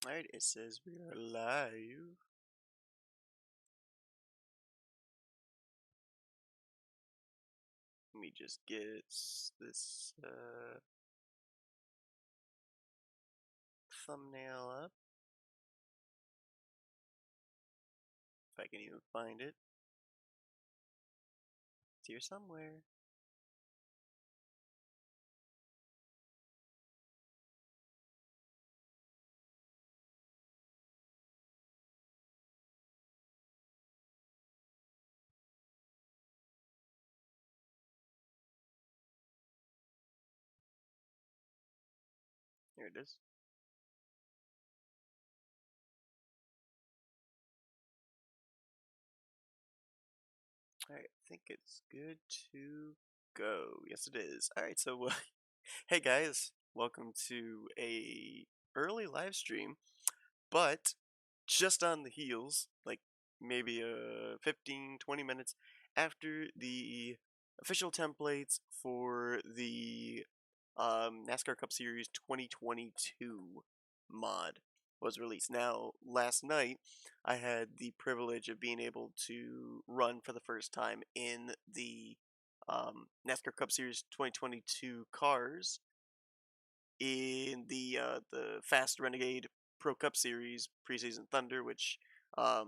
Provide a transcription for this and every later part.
Alright, it says we are live. Let me just get this thumbnail up. If I can even find it. It's here somewhere. Here it is. Alright, I think it's good to go. Yes, it is. Alright, so hey guys, welcome to a early live stream, but just on the heels, like maybe 15, 20 minutes after the official templates for the NASCAR Cup Series 2022 mod was released. Now, last night, I had the privilege of being able to run for the first time in the NASCAR Cup Series 2022 cars in the Fast Renegade Pro Cup Series preseason Thunder, which of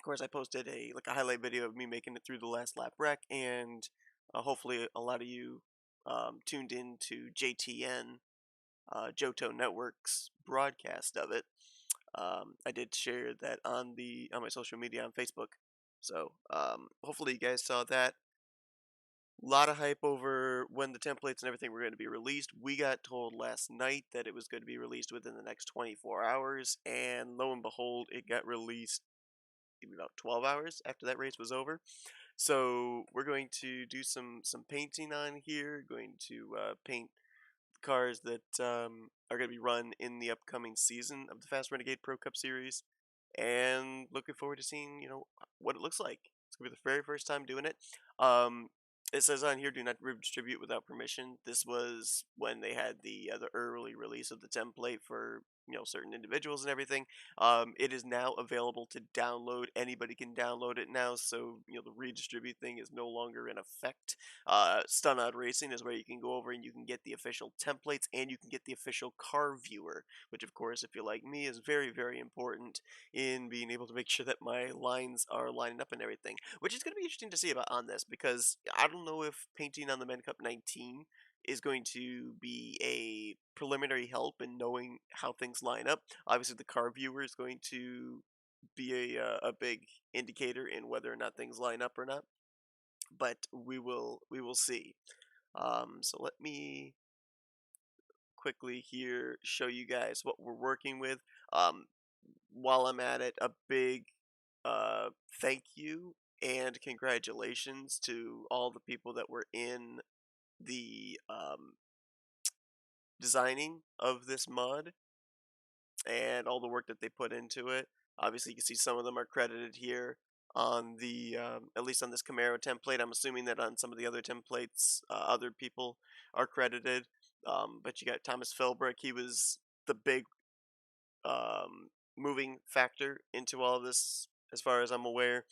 course I posted a highlight video of me making it through the last lap wreck, and hopefully a lot of you tuned in to JTN Johto Network's broadcast of it. I did share that on my social media on Facebook, so hopefully you guys saw that. A lot of hype over when the templates and everything were going to be released. We got told last night that it was going to be released within the next 24 hours, and lo and behold, it got released maybe about 12 hours after that race was over. So we're going to do some painting on here. Going to paint cars that are going to be run in the upcoming season of the Fast Renegade Pro Cup Series, and looking forward to seeing what it looks like. It's gonna be the very first time doing it. Um, it says on here, do not redistribute without permission. This was when they had the early release of the template for certain individuals and everything. It is now available to download. Anybody can download it now, so the redistribute thing is no longer in effect. Stun Out Racing is where you can go over and you can get the official templates and you can get the official car viewer, which of course, if you're like me, is very, very important in being able to make sure that my lines are lining up and everything. Which is going to be interesting to see about on this, because I don't know if painting on the Men Cup 19 is going to be a preliminary help in knowing how things line up. Obviously, the car viewer is going to be a big indicator in whether or not things line up or not, but we will see. So let me quickly here show you guys what we're working with. Um, while I'm at it, a big thank you and congratulations to all the people that were in the designing of this mod and all the work that they put into it. Obviously, you can see some of them are credited here on the at least on this Camaro template. I'm assuming that on some of the other templates, other people are credited. But you got Thomas Philbrick. He was the big moving factor into all of this, as far as I'm aware.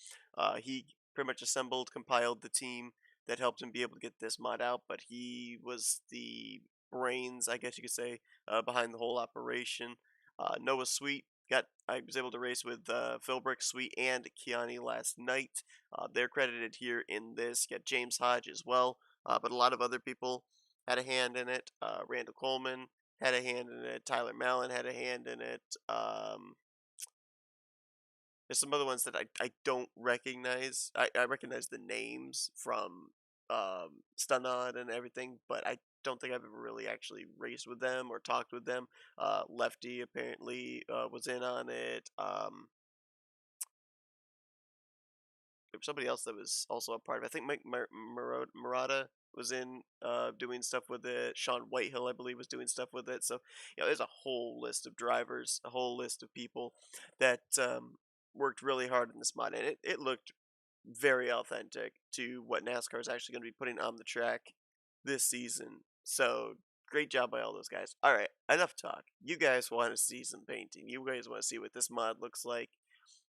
He pretty much assembled, compiled the team that helped him be able to get this mod out, but he was the brains, I guess you could say, behind the whole operation. Noah Sweet I was able to race with Philbrick, Sweet, and Kiani last night. They're credited here in this. You got James Hodge as well, but a lot of other people had a hand in it. Randall Coleman had a hand in it. Tyler Mallon had a hand in it. There's some other ones that I don't recognize. I recognize the names from Stunod and everything, but I don't think I've ever really actually raced with them or talked with them. Lefty apparently was in on it. There was somebody else that was also a part of it. I think Mike Murata was in doing stuff with it. Sean Whitehill, I believe, was doing stuff with it. So, there's a whole list of drivers, a whole list of people that worked really hard in this mod, and it looked very authentic to what NASCAR is actually going to be putting on the track this season. So, Great job by all those guys. All right, enough talk. You guys want to see some painting. You guys want to see what this mod looks like,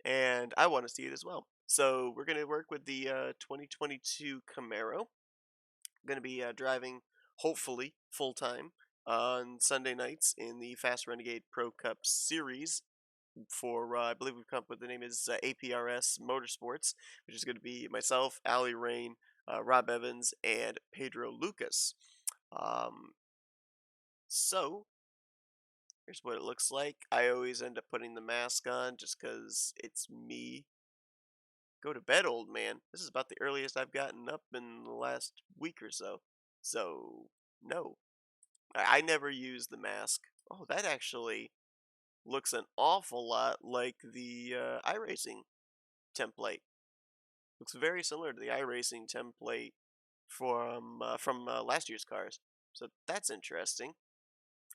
and I want to see it as well. So we're gonna work with the 2022 Camaro. Going to be driving, hopefully, full time on Sunday nights in the Fast Renegade Pro Cup Series. For I believe we've come up with the name is APRS Motorsports, which is going to be myself, Ali Rain, Rob Evans, and Pedro Lucas. Um, so here's what it looks like. I always end up putting the mask on just because it's me. Go to bed, old man. This is about the earliest I've gotten up in the last week or so. So, no. I never use the mask. Oh, that actually looks an awful lot like the iRacing template. Looks very similar to the iRacing template from last year's cars. So that's interesting.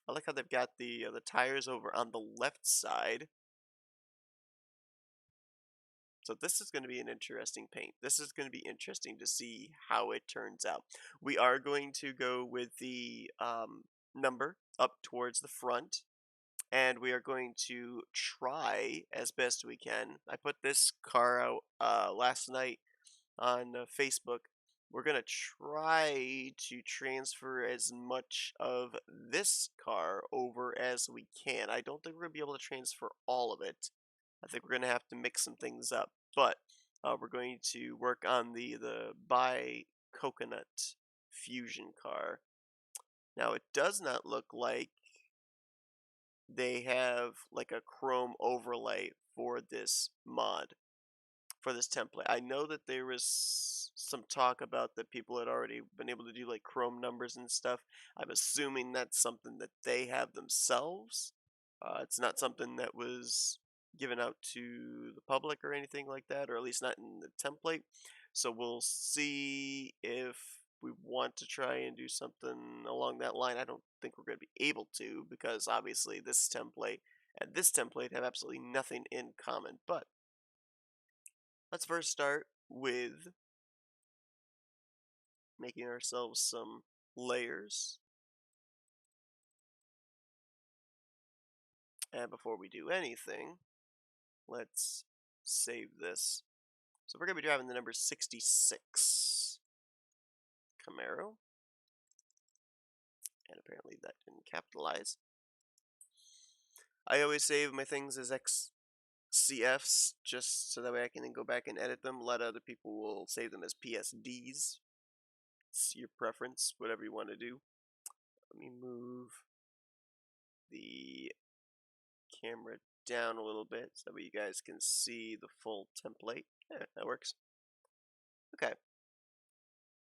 I like how they've got the tires over on the left side. So this is going to be an interesting paint. This is going to be interesting to see how it turns out. We are going to go with the number up towards the front, and we are going to try as best we can. I put this car out last night on Facebook. We're going to try to transfer as much of this car over as we can. I don't think we're going to be able to transfer all of it. I think we're going to have to mix some things up. But we're going to work on the bi coconut fusion car. Now it does not look like they have like a chrome overlay for this mod, for this template. I know that there was some talk about that people had already been able to do like chrome numbers and stuff. I'm assuming that's something that they have themselves. It's not something that was given out to the public or anything like that, or at least not in the template. So we'll see if we want to try and do something along that line. I don't think we're going to be able to, because obviously this template and this template have absolutely nothing in common. But let's first start with making ourselves some layers. And before we do anything, let's save this. So we're going to be driving the number 66 Camaro. And apparently that didn't capitalize. I always save my things as XCFs just so that way I can then go back and edit them. A lot of other people will save them as PSDs. It's your preference, whatever you want to do. Let me move the camera down a little bit so that you guys can see the full template. Yeah, that works. Okay.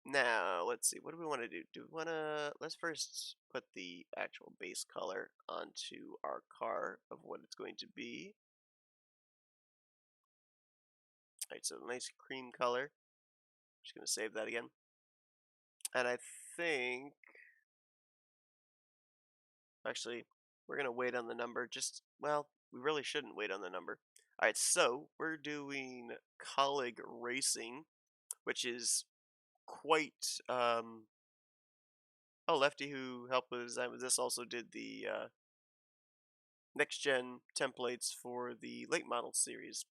Now, let's see. What do we want to do? Do we want to... Let's first put the actual base color onto our car of what it's going to be. Alright, so nice cream color. Just going to save that again. And I think... Actually, we're going to wait on the number. Well, we really shouldn't wait on the number. Alright, so we're doing Colleague Racing, which is quite... Oh, Lefty, who helped with the design with this, also did the next-gen templates for the late model series,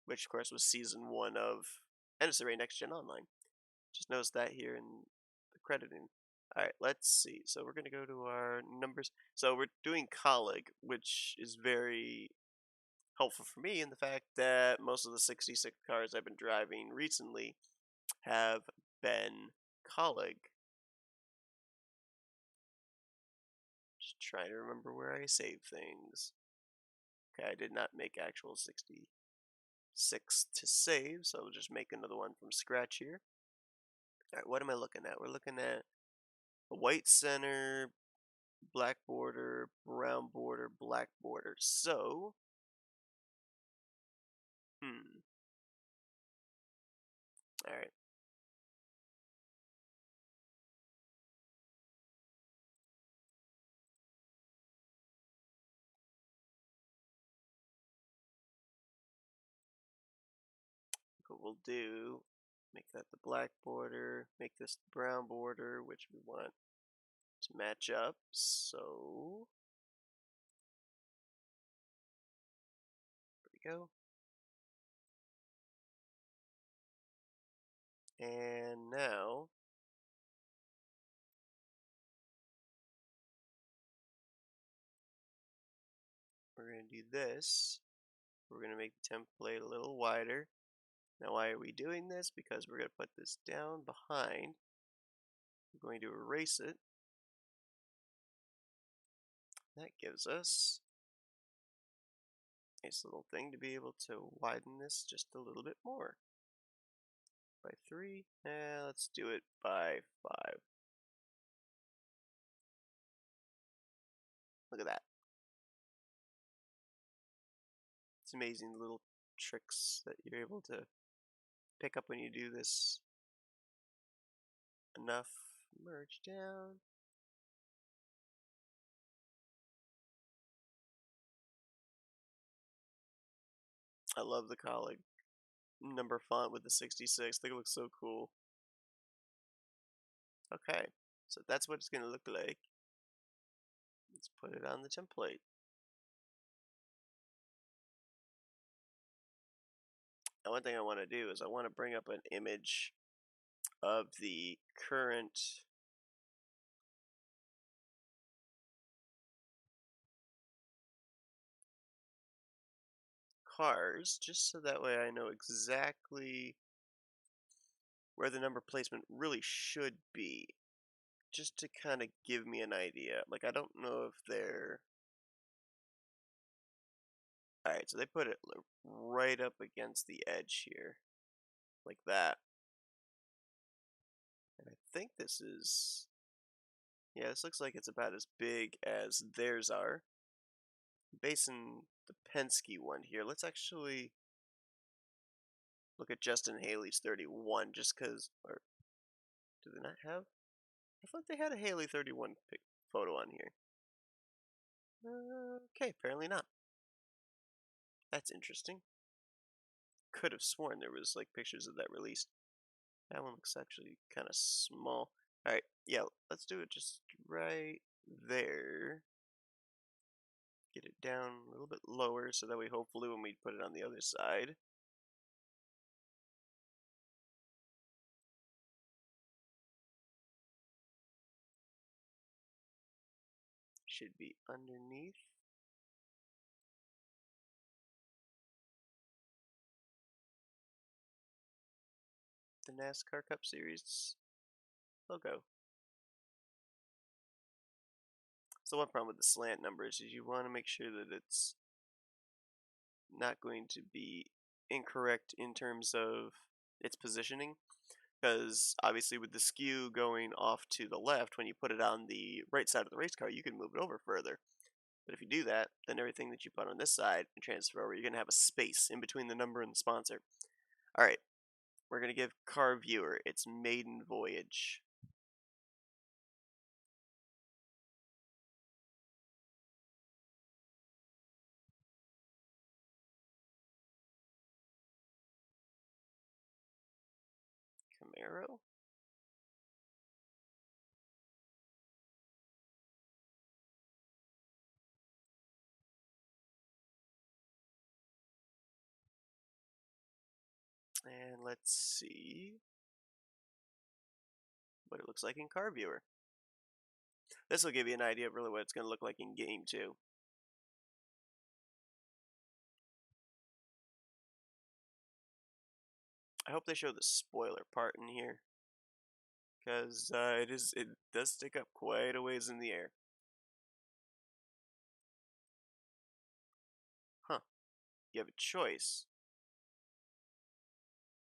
which, of course, was Season 1 of NNSCRA Next Gen Online. Just noticed that here in the crediting. Alright, let's see. So we're going to go to our numbers. So we're doing Colleague, which is very helpful for me in the fact that most of the 66 cars I've been driving recently have been Colleague. Just trying to remember where I save things. Okay, I did not make actual 66 to save, so I'll just make another one from scratch here. Alright, what am I looking at? We're looking at a white center, black border, brown border, black border. So, alright. What we'll do, make that the black border, make this the brown border, which we want to match up. So there we go. And now we're going to do this. We're going to make the template a little wider. Now why are we doing this? Because we're going to put this down behind. We're going to erase it. That gives us a nice little thing to be able to widen this just a little bit more. By 3, let's do it by 5. Look at that. It's amazing the little tricks that you're able to pick up when you do this. Enough. Merge down. I love the colleague number font with the 66. I think it looks so cool. Okay, so that's what it's going to look like. Let's put it on the template. Now one thing I want to do is I want to bring up an image of the current cars, just so that way I know exactly where the number placement really should be, just to kind of give me an idea. Like, I don't know if they're... Alright, so they put it right up against the edge here, like that. And I think this is... Yeah, this looks like it's about as big as theirs are. Basing the Penske one here, let's actually look at Justin Haley's 31, just because... Or do they not have? I thought they had a Haley 31 photo on here. Okay, apparently not. That's interesting. Could have sworn there was like pictures of that released. That one looks actually kind of small. Alright, yeah, let's do it just right there. Get it down a little bit lower so that way hopefully when we put it on the other side, should be underneath. The NASCAR Cup Series logo. So one problem with the slant numbers is you want to make sure that it's not going to be incorrect in terms of its positioning, because obviously with the skew going off to the left, when you put it on the right side of the race car, you can move it over further. But if you do that, then everything that you put on this side and transfer over, you're going to have a space in between the number and the sponsor. Alright, we're going to give car viewer its Maiden Voyage. Camaro? And let's see what it looks like in car viewer. This will give you an idea of really what it's going to look like in game too. I hope they show the spoiler part in here, because it does stick up quite a ways in the air. Huh? You have a choice.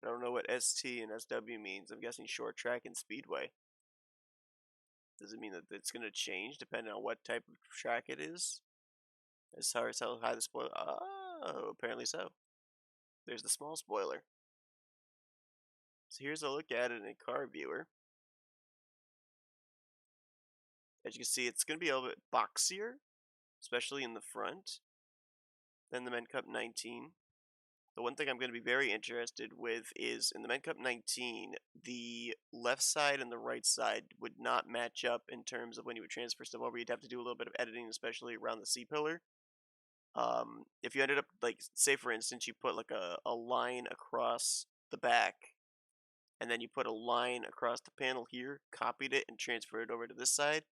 I don't know what ST and SW means. I'm guessing short track and speedway. Does it mean that it's going to change depending on what type of track it is? As far as how high the spoiler... Oh, apparently so. There's the small spoiler. So here's a look at it in a car viewer. As you can see, it's going to be a little bit boxier, especially in the front, than the Men Cup 19. The one thing I'm going to be very interested with is in the Men Cup 19, the left side and the right side would not match up in terms of when you would transfer stuff over. You'd have to do a little bit of editing, especially around the C-pillar. If you ended up, like, say for instance, you put like a line across the back, and then you put a line across the panel here, copied it, and transferred it over to this side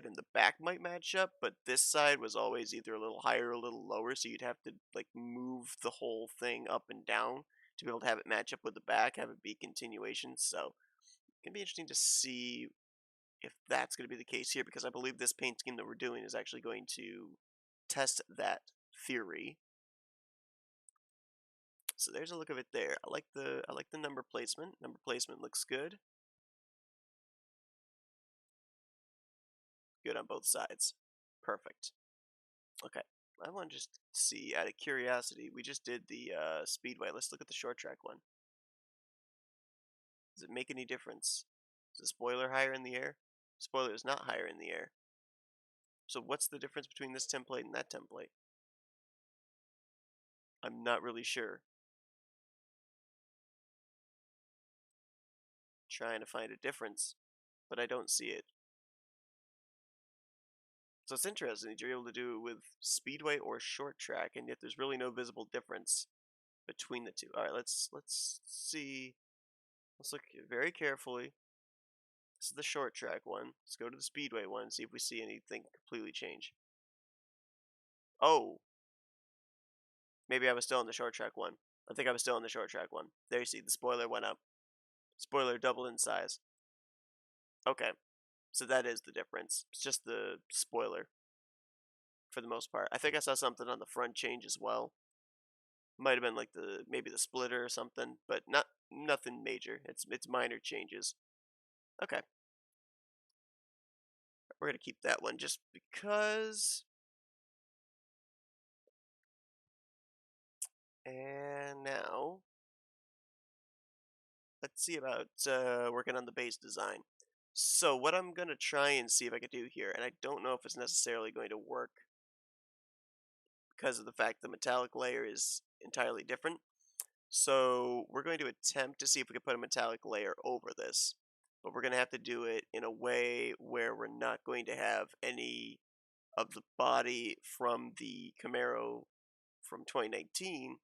and the back might match up, but this side was always either a little higher or a little lower, so you'd have to like move the whole thing up and down to be able to have it match up with the back, have it be continuation. So it can be interesting to see if that's going to be the case here, because I believe this paint scheme that we're doing is actually going to test that theory. So there's a look of it there. I like the number placement. Number placement looks good. Good on both sides. Perfect. Okay. I want to just see, out of curiosity, we just did the Speedway. Let's look at the short track one. Does it make any difference? Is the spoiler higher in the air? Spoiler is not higher in the air. So what's the difference between this template and that template? I'm not really sure. Trying to find a difference, but I don't see it. So it's interesting that you're able to do it with Speedway or short track, and yet there's really no visible difference between the two. All right, let's see. Let's look very carefully. This is the short track one. Let's go to the Speedway one and see if we see anything completely change. Oh, maybe I was still on the short track one. I think I was still on the short track one. There you see, the spoiler went up. Spoiler doubled in size. Okay, so that is the difference. It's just the spoiler for the most part. I think I saw something on the front change as well. Might have been like maybe the splitter or something, but nothing major. It's minor changes. Okay. We're gonna keep that one just because. And now let's see about working on the base design. So what I'm gonna try and see if I can do here, and I don't know if it's necessarily going to work because of the fact the metallic layer is entirely different. So we're going to attempt to see if we can put a metallic layer over this, but we're going to have to do it in a way where we're not going to have any of the body from the Camaro from 2019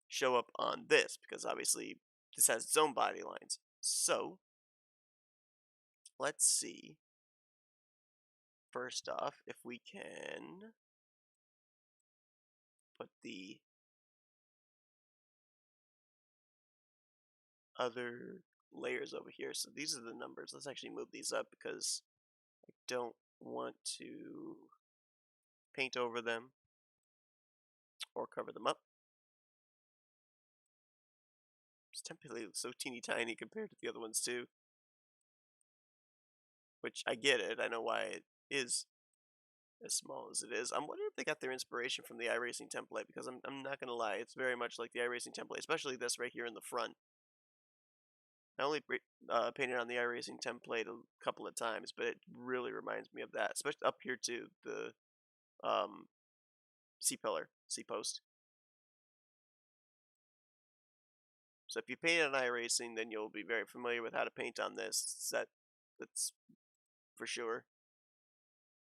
show up on this, because obviously this has its own body lines. So let's see, first off, if we can put the other layers over here. So these are the numbers. Let's actually move these up because I don't want to paint over them or cover them up. This template looks so teeny tiny compared to the other ones too. Which I get it. I know why it is as small as it is. I'm wondering if they got their inspiration from the iRacing template, because I'm not gonna lie, it's very much like the iRacing template, especially this right here in the front. I only painted on the iRacing template a couple of times, but it really reminds me of that, especially up here too, the C-pillar, C-post. So if you paint on iRacing, then you'll be very familiar with how to paint on this. That's for sure.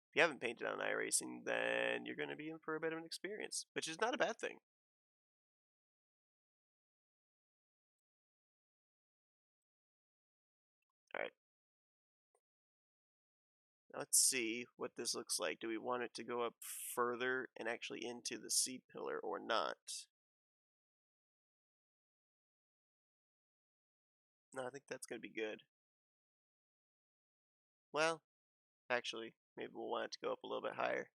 If you haven't painted on iRacing, then you're going to be in for a bit of an experience, which is not a bad thing. Alright. Let's see what this looks like. Do we want it to go up further and actually into the C-pillar or not? No, I think that's going to be good. Well, actually, maybe we'll want it to go up a little bit higher.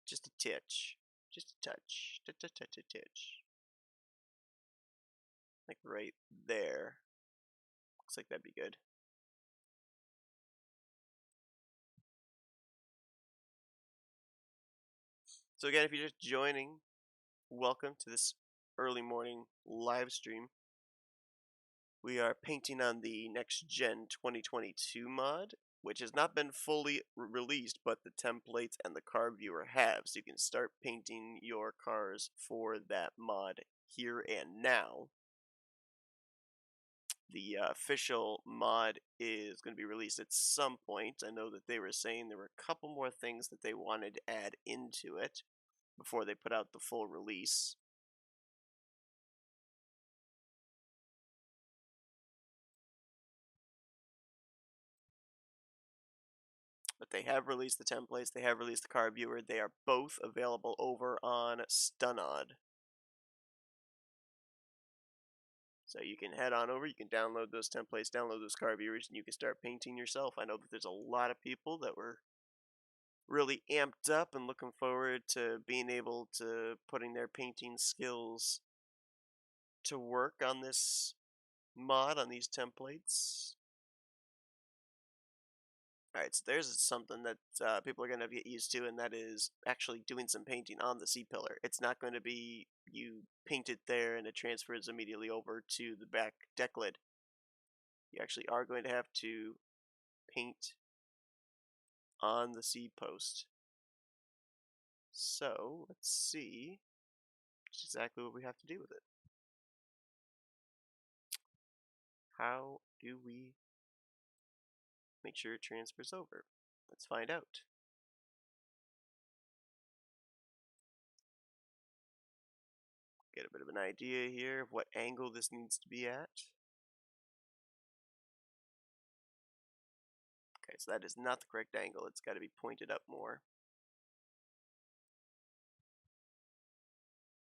Just a titch. Just a touch. Touch. Like right there. Looks like that'd be good. So again, if you're just joining, welcome to this early morning live stream. We are painting on the Next Gen 2022 mod, which has not been fully released, but the templates and the car viewer have. So you can start painting your cars for that mod here and now. The official mod is going to be released at some point. I know that they were saying there were a couple more things that they wanted to add into it before they put out the full release. But they have released the templates, they have released the car viewer. They are both available over on Stunod. So you can head on over, you can download those templates, download those car viewers, and you can start painting yourself. I know that there's a lot of people that were really amped up and looking forward to being able to putting their painting skills to work on this mod, on these templates. Alright, so there's something that people are going to get used to, and that is actually doing some painting on the C-pillar. It's not going to be you paint it there and it transfers immediately over to the back deck lid. You actually are going to have to paint on the C-post. So, let's see exactly what we have to do with it. How do we make sure it transfers over? Let's find out. Get a bit of an idea here of what angle this needs to be at. Okay, so that is not the correct angle. It's got to be pointed up more.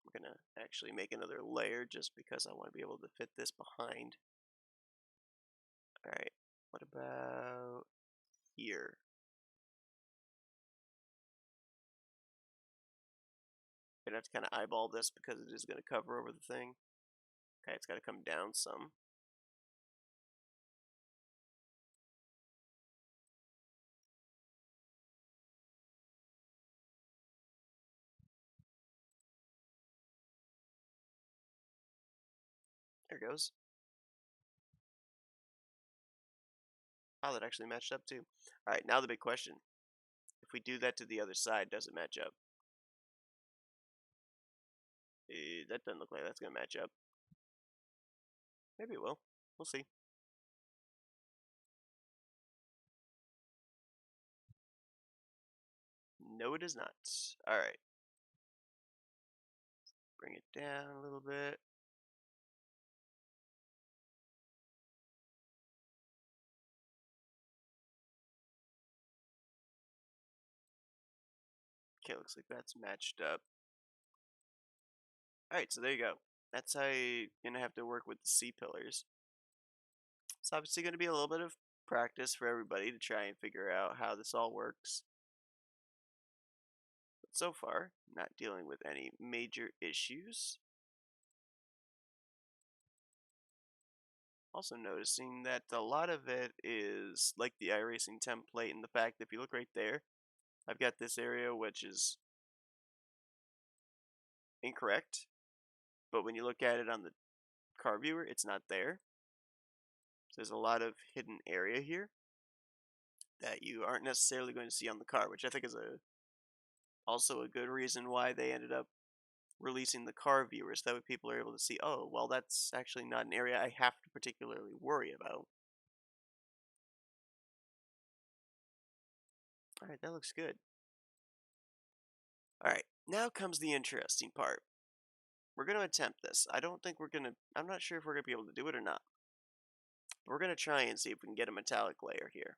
I'm going to actually make another layer just because I want to be able to fit this behind. Alright, what about here? I'm going to have to kind of eyeball this because it is going to cover over the thing. Okay, it's got to come down some. There it goes. Oh, that actually matched up too. Alright, now the big question. If we do that to the other side, does it match up? That doesn't look like that's going to match up. Maybe it will. We'll see. No, it is not. Alright. Bring it down a little bit. Okay, looks like that's matched up. Alright, so there you go. That's how you're going to have to work with the C-pillars. It's obviously going to be a little bit of practice for everybody to try and figure out how this all works. But so far, not dealing with any major issues. Also noticing that a lot of it is like the iRacing template, and the fact that if you look right there, I've got this area which is incorrect, but when you look at it on the car viewer, it's not there. So there's a lot of hidden area here that you aren't necessarily going to see on the car, which I think is also a good reason why they ended up releasing the car viewers. That way people are able to see, oh, well, that's actually not an area I have to particularly worry about. Alright, that looks good. Alright, now comes the interesting part. We're going to attempt this. I don't think we're going to, I'm not sure if we're going to be able to do it or not. But we're going to try and see if we can get a metallic layer here.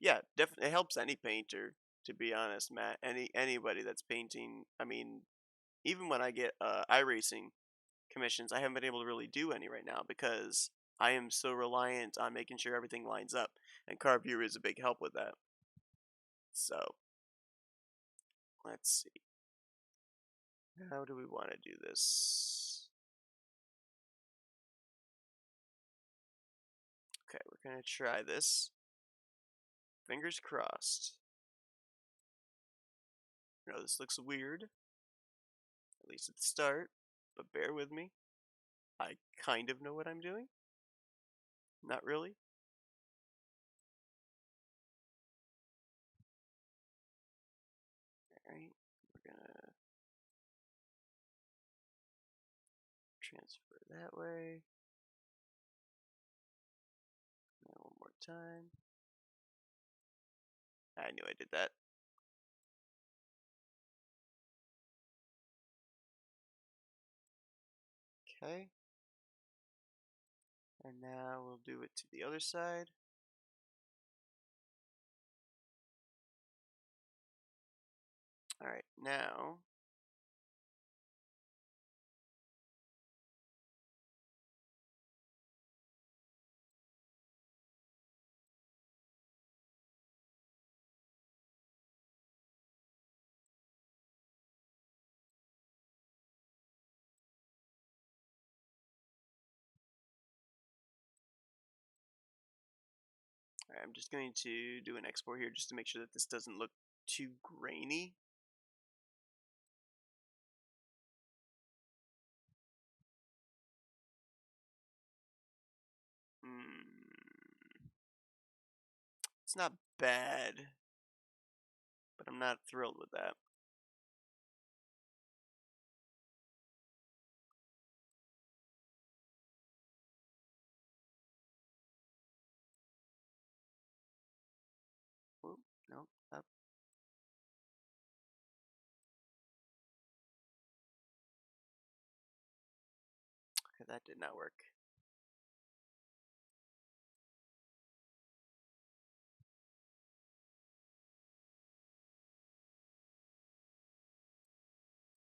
Yeah, definitely, it helps any painter, to be honest, Matt. Anybody that's painting, I mean, even when I get iRacing commissions, I haven't been able to really do any right now because I am so reliant on making sure everything lines up, and Car Viewer is a big help with that. So, let's see. How do we want to do this? Okay, we're going to try this. Fingers crossed. No, this looks weird. At least at the start, but bear with me. I kind of know what I'm doing. Not really. Alright, we're gonna transfer that way. Now one more time. I knew I did that. Okay. And now we'll do it to the other side. Alright, now alright, I'm just going to do an export here just to make sure that this doesn't look too grainy. It's not bad, but I'm not thrilled with that. Oop, no, up. Okay, that did not work.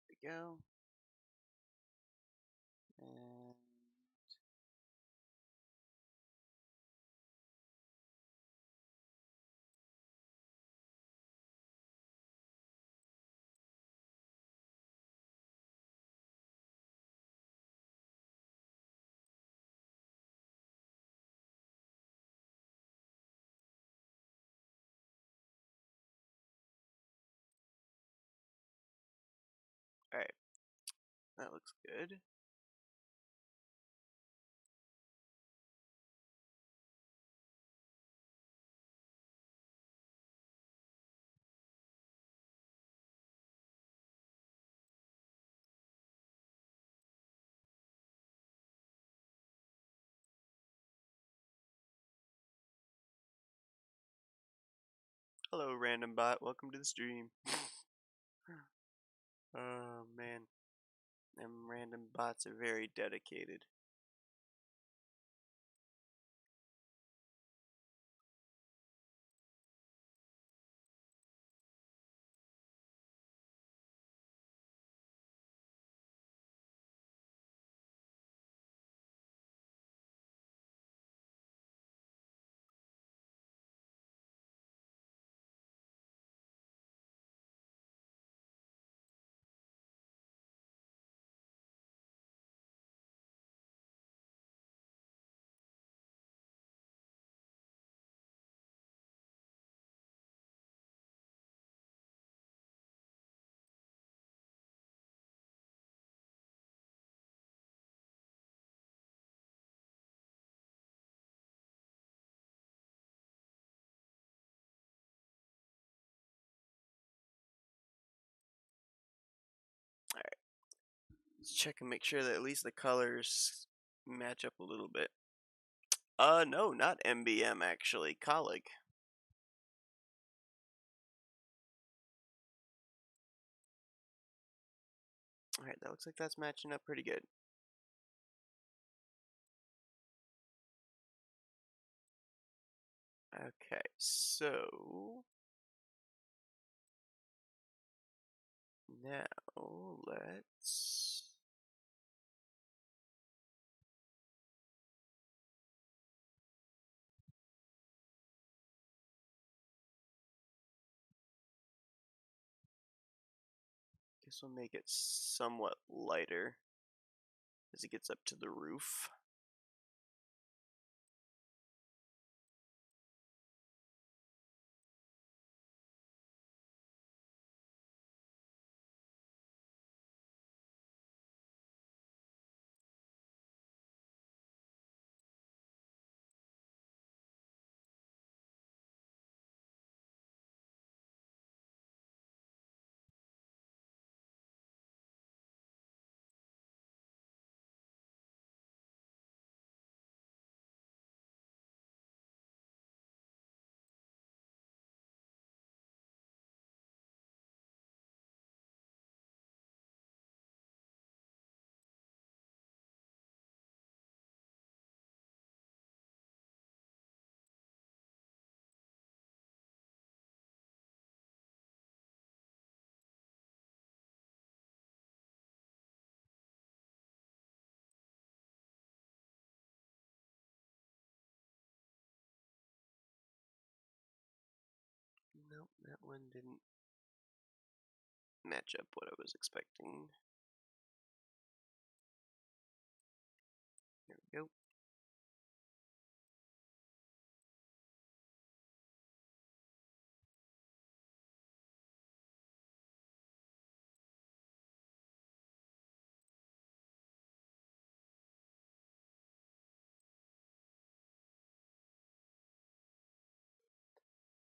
There we go. And alright, that looks good. Hello, random bot. Welcome to the stream. Oh man, them random bots are very dedicated. Alright, let's check and make sure that at least the colors match up a little bit. No, not MBM actually, colleague. Alright, that looks like that's matching up pretty good. Okay, so now let's guess we'll make it somewhat lighter as it gets up to the roof. Nope, that one didn't match up what I was expecting. There we go.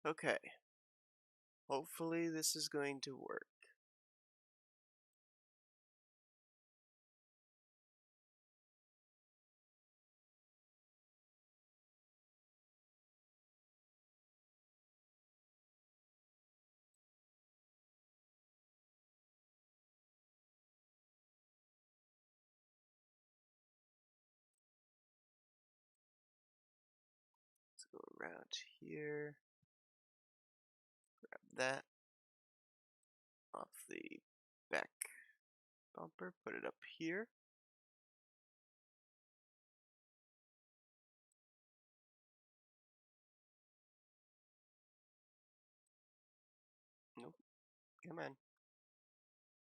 Okay. Hopefully this is going to work. Let's go around here. Grab that off the back bumper, put it up here. Nope. Come on.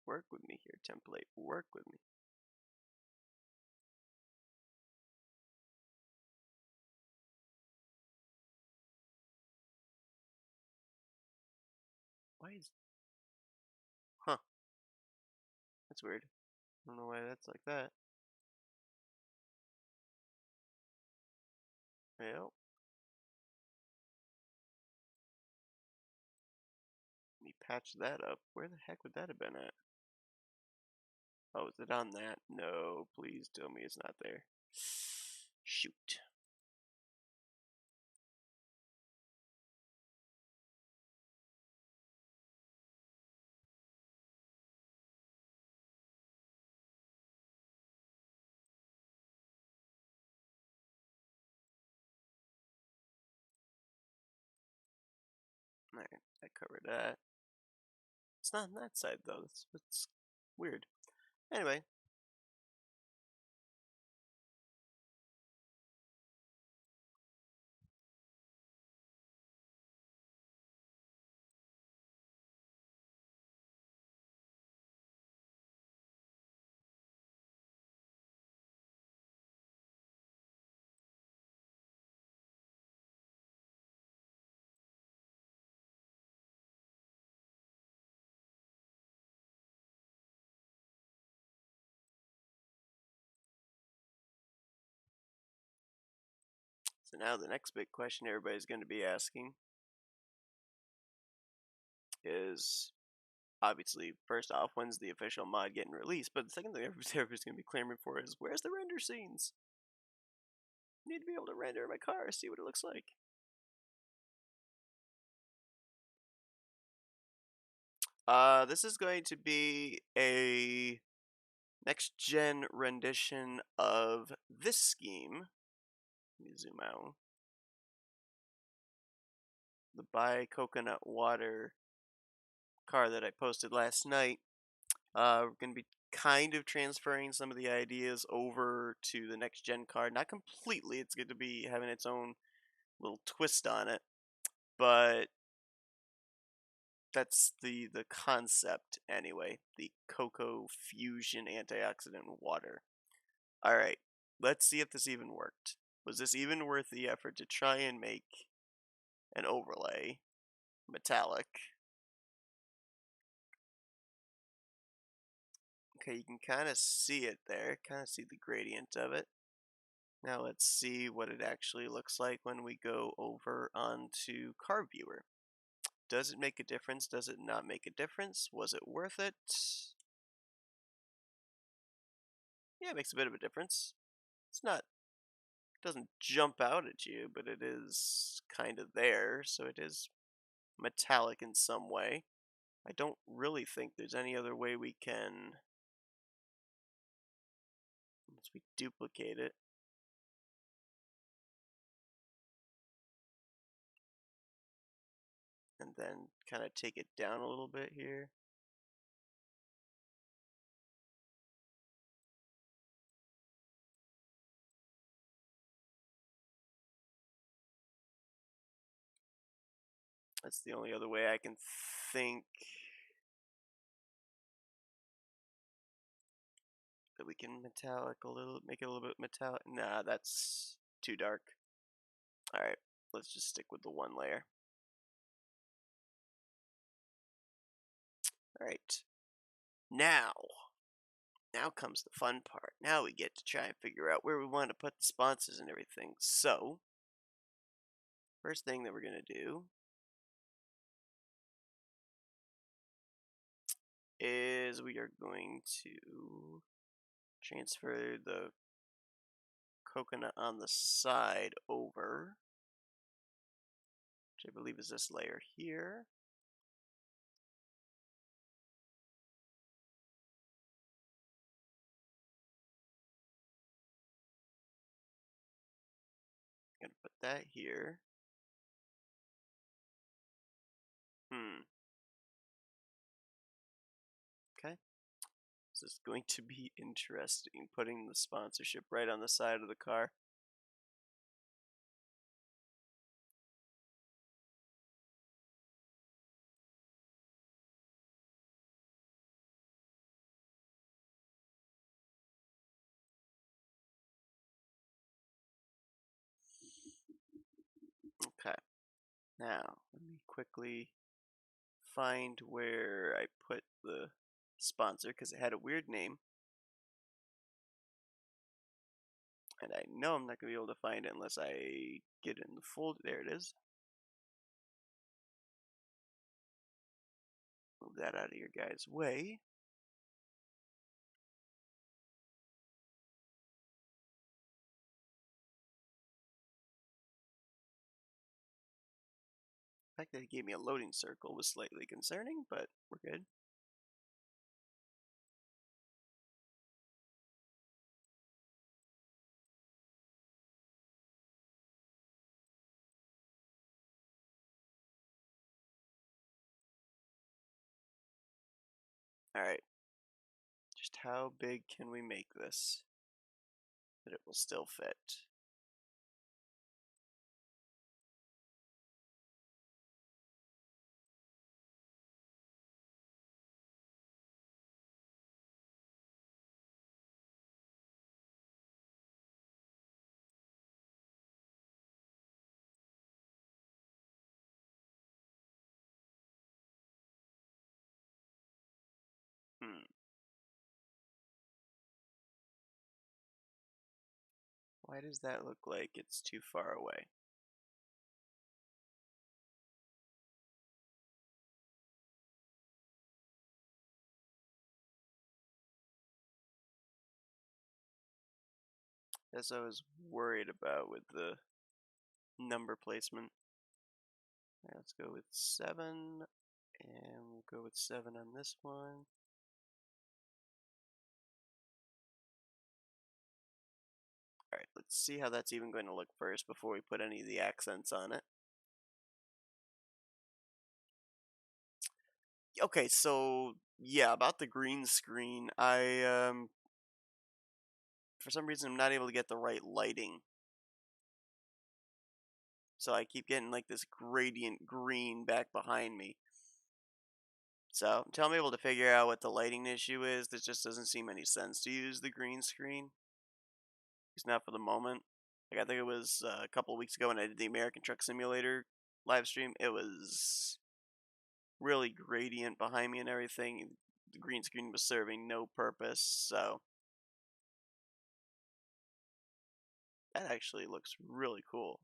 Work with me here, template. Work with me. Why is... Huh. That's weird. I don't know why that's like that. Well, let me patch that up. Where the heck would that have been at? Oh, is it on that? No, please tell me it's not there. Shoot. Alright, I covered that. It's not on that side though. That's what's weird. Anyway. So now the next big question everybody's going to be asking is, obviously, first off, when's the official mod getting released? But the second thing everybody's going to be clamoring for is, where's the render scenes? I need to be able to render my car, see what it looks like. This is going to be a next-gen rendition of this scheme. Let me zoom out. The Buy Coconut Water car that I posted last night. We're going to be kind of transferring some of the ideas over to the next gen car. Not completely. It's going to be having its own little twist on it, but that's the concept anyway. The Cocoa Fusion antioxidant water. All right, let's see if this even worked. Was this even worth the effort to try and make an overlay metallic? Okay, you can kind of see it there, kind of see the gradient of it. Now let's see what it actually looks like when we go over onto Car Viewer. Does it make a difference? Does it not make a difference? Was it worth it? Yeah, it makes a bit of a difference. It's not, it doesn't jump out at you, but it is kind of there, so it is metallic in some way. I don't really think there's any other way we can, once we duplicate it, and then kind of take it down a little bit here. That's the only other way I can think that we can metallic a little, make it a little bit metallic. Nah, that's too dark. Alright, let's just stick with the one layer. Alright, now comes the fun part. Now we get to try and figure out where we want to put the sponsors and everything. So, first thing that we're going to do is we are going to transfer the coconut on the side over, which I believe is this layer here. I'm going to put that here. Okay. This is going to be interesting, putting the sponsorship right on the side of the car. Okay. Now, let me quickly find where I put the sponsor because it had a weird name. And I know I'm not going to be able to find it unless I get it in the folder. There it is. Move that out of your guys' way. The fact that it gave me a loading circle was slightly concerning, but we're good. Alright. Just how big can we make this that it will still fit? Why does that look like it's too far away? That's what I was worried about with the number placement. Alright, let's go with 7, and we'll go with 7 on this one. Alright, let's see how that's even going to look first before we put any of the accents on it. Okay, so yeah, about the green screen, I for some reason I'm not able to get the right lighting. So I keep getting like this gradient green back behind me. So until I'm able to figure out what the lighting issue is, this just doesn't seem any sense to use the green screen. It's not for the moment. Like I think it was a couple of weeks ago when I did the American Truck Simulator live stream. It was really gradient behind me and everything. The green screen was serving no purpose, so that actually looks really cool.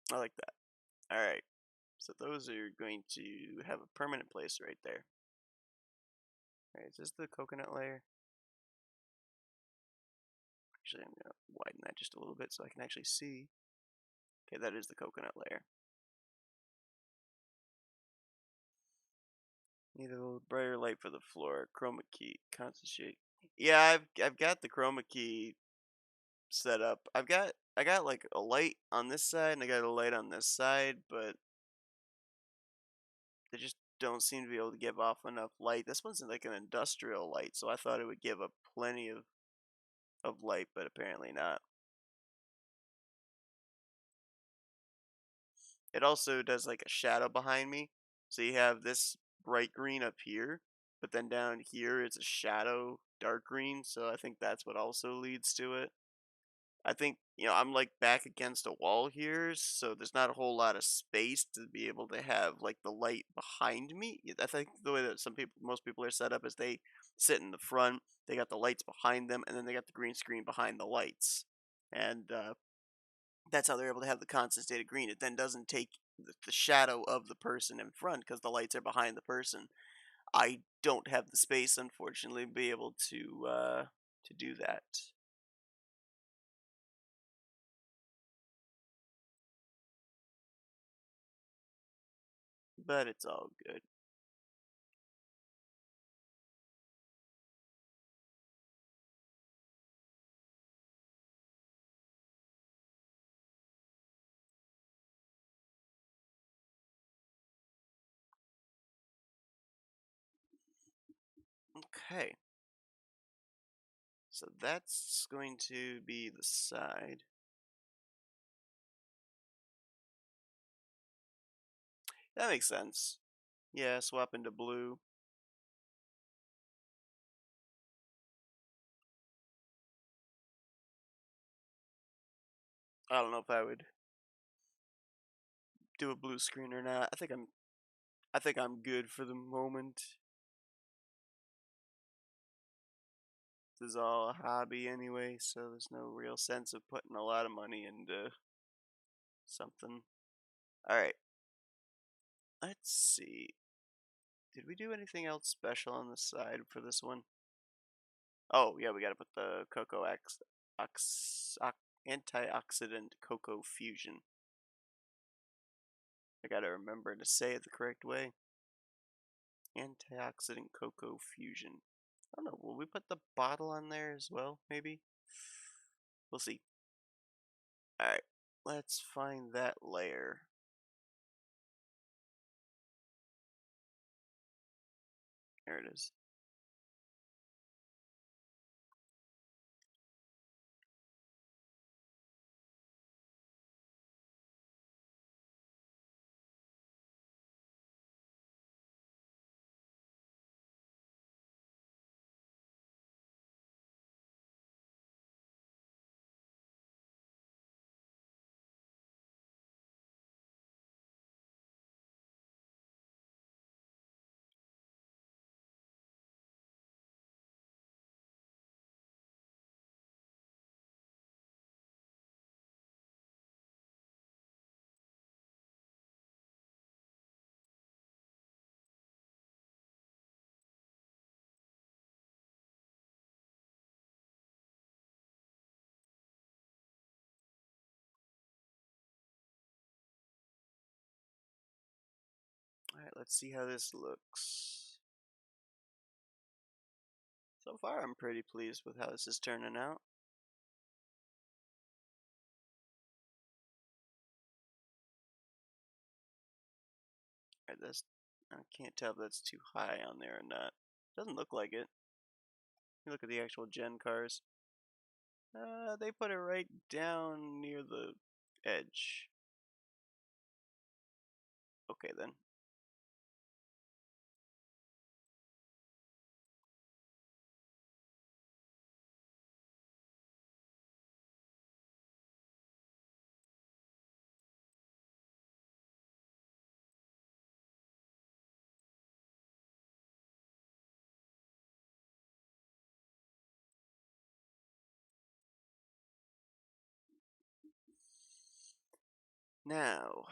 I like that. Alright, so those are going to have a permanent place right there. Alright, is this the coconut layer? Actually, I'm going to widen that just a little bit so I can actually see. Okay, that is the coconut layer. Need a little brighter light for the floor. Chroma key. Concentrate. Yeah, I've got the chroma key set up. I got like a light on this side and I got a light on this side, but they just don't seem to be able to give off enough light. This one's like an industrial light, so I thought it would give up plenty of light, but apparently not. It also does like a shadow behind me. So you have this bright green up here, but then down here it's a shadow dark green, so I think that's what also leads to it. I think, I'm like back against a wall here, so there's not a whole lot of space to be able to have like the light behind me. I think the way that most people are set up is they sit in the front, they got the lights behind them, and then they got the green screen behind the lights. And that's how they're able to have the constant state of green. It then doesn't take the shadow of the person in front because the lights are behind the person. I don't have the space, unfortunately, to be able to do that. But it's all good. Okay. So that's going to be the side. That makes sense. Yeah, swap into blue. I don't know if I would do a blue screen or not. I think I'm good for the moment. This is all a hobby anyway, so there's no real sense of putting a lot of money into something. Alright, let's see. Did we do anything else special on the side for this one? Oh, yeah, we gotta put the cocoa antioxidant cocoa fusion. I gotta remember to say it the correct way. Antioxidant cocoa fusion. I don't know, will we put the bottle on there as well, maybe? We'll see. Alright, let's find that layer. There it is. Alright, let's see how this looks. So far, I'm pretty pleased with how this is turning out. Alright, I can't tell if that's too high on there or not. Doesn't look like it. You look at the actual gen cars. They put it right down near the edge. Okay then. Now,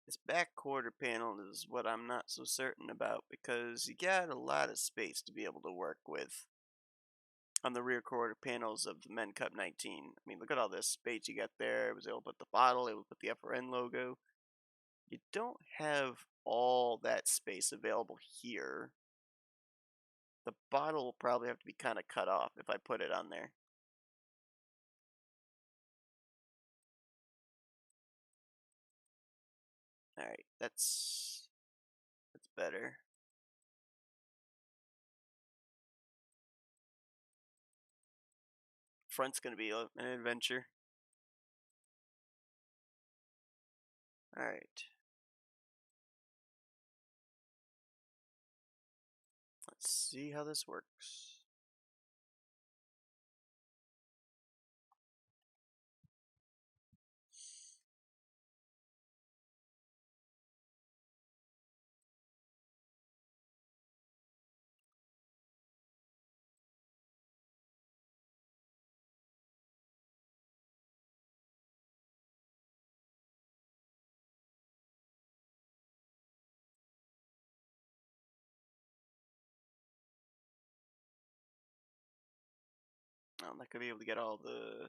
this back quarter panel is what I'm not so certain about because you got a lot of space to be able to work with on the rear quarter panels of the Men Cup 19. I mean, look at all this space you got there. It was able to put the bottle, able to put the FRN logo. You don't have all that space available here. The bottle will probably have to be kind of cut off if I put it on there. Alright, that's better. Front's gonna be an adventure. Alright. Let's see how this works. I'm not gonna be able to get all the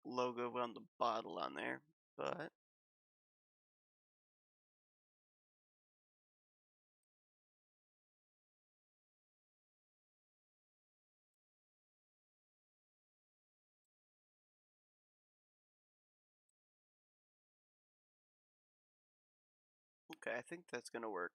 logo on the bottle on there, but okay, I think that's gonna work.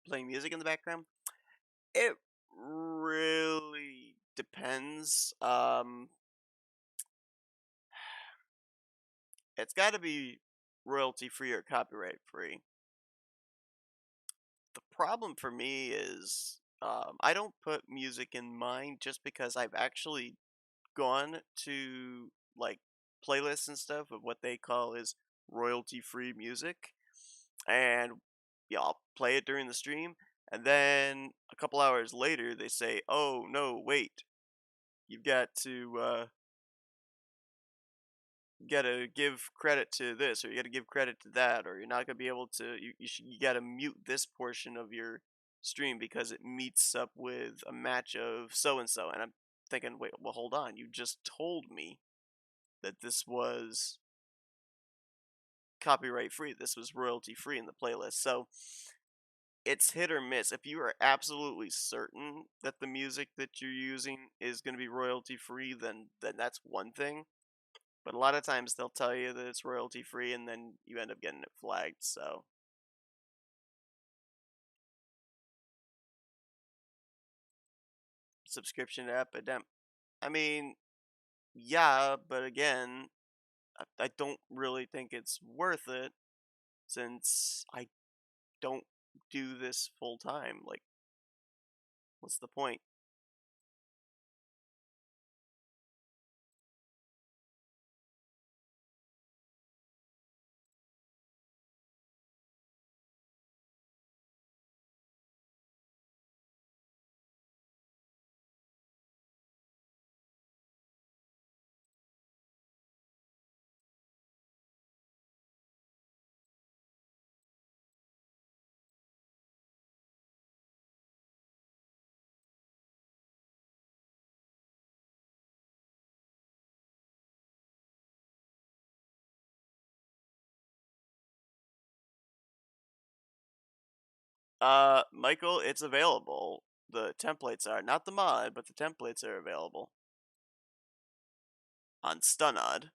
Playing music in the background? It really depends. It's got to be royalty free or copyright free. The problem for me is I don't put music in mine just because I've actually gone to like playlists and stuff of what they call is royalty free music, and yeah, I'll play it during the stream, and then a couple hours later they say, "Oh no, wait, you've got to give credit to this, or you got to give credit to that, or you're not gonna be able to. You got to mute this portion of your stream because it meets up with a match of so and so." And I'm thinking, wait, well, hold on, you just told me that this was copyright free. This was royalty free in the playlist. So it's hit or miss. If you are absolutely certain that the music that you're using is going to be royalty free, then that's one thing. But a lot of times they'll tell you that it's royalty free, and then you end up getting it flagged. So subscription to Epidemic. I mean, yeah, but again, I don't really think it's worth it since I don't do this full time. Like, what's the point? Michael, it's available. The templates are not the mod, but the templates are available on Stunod.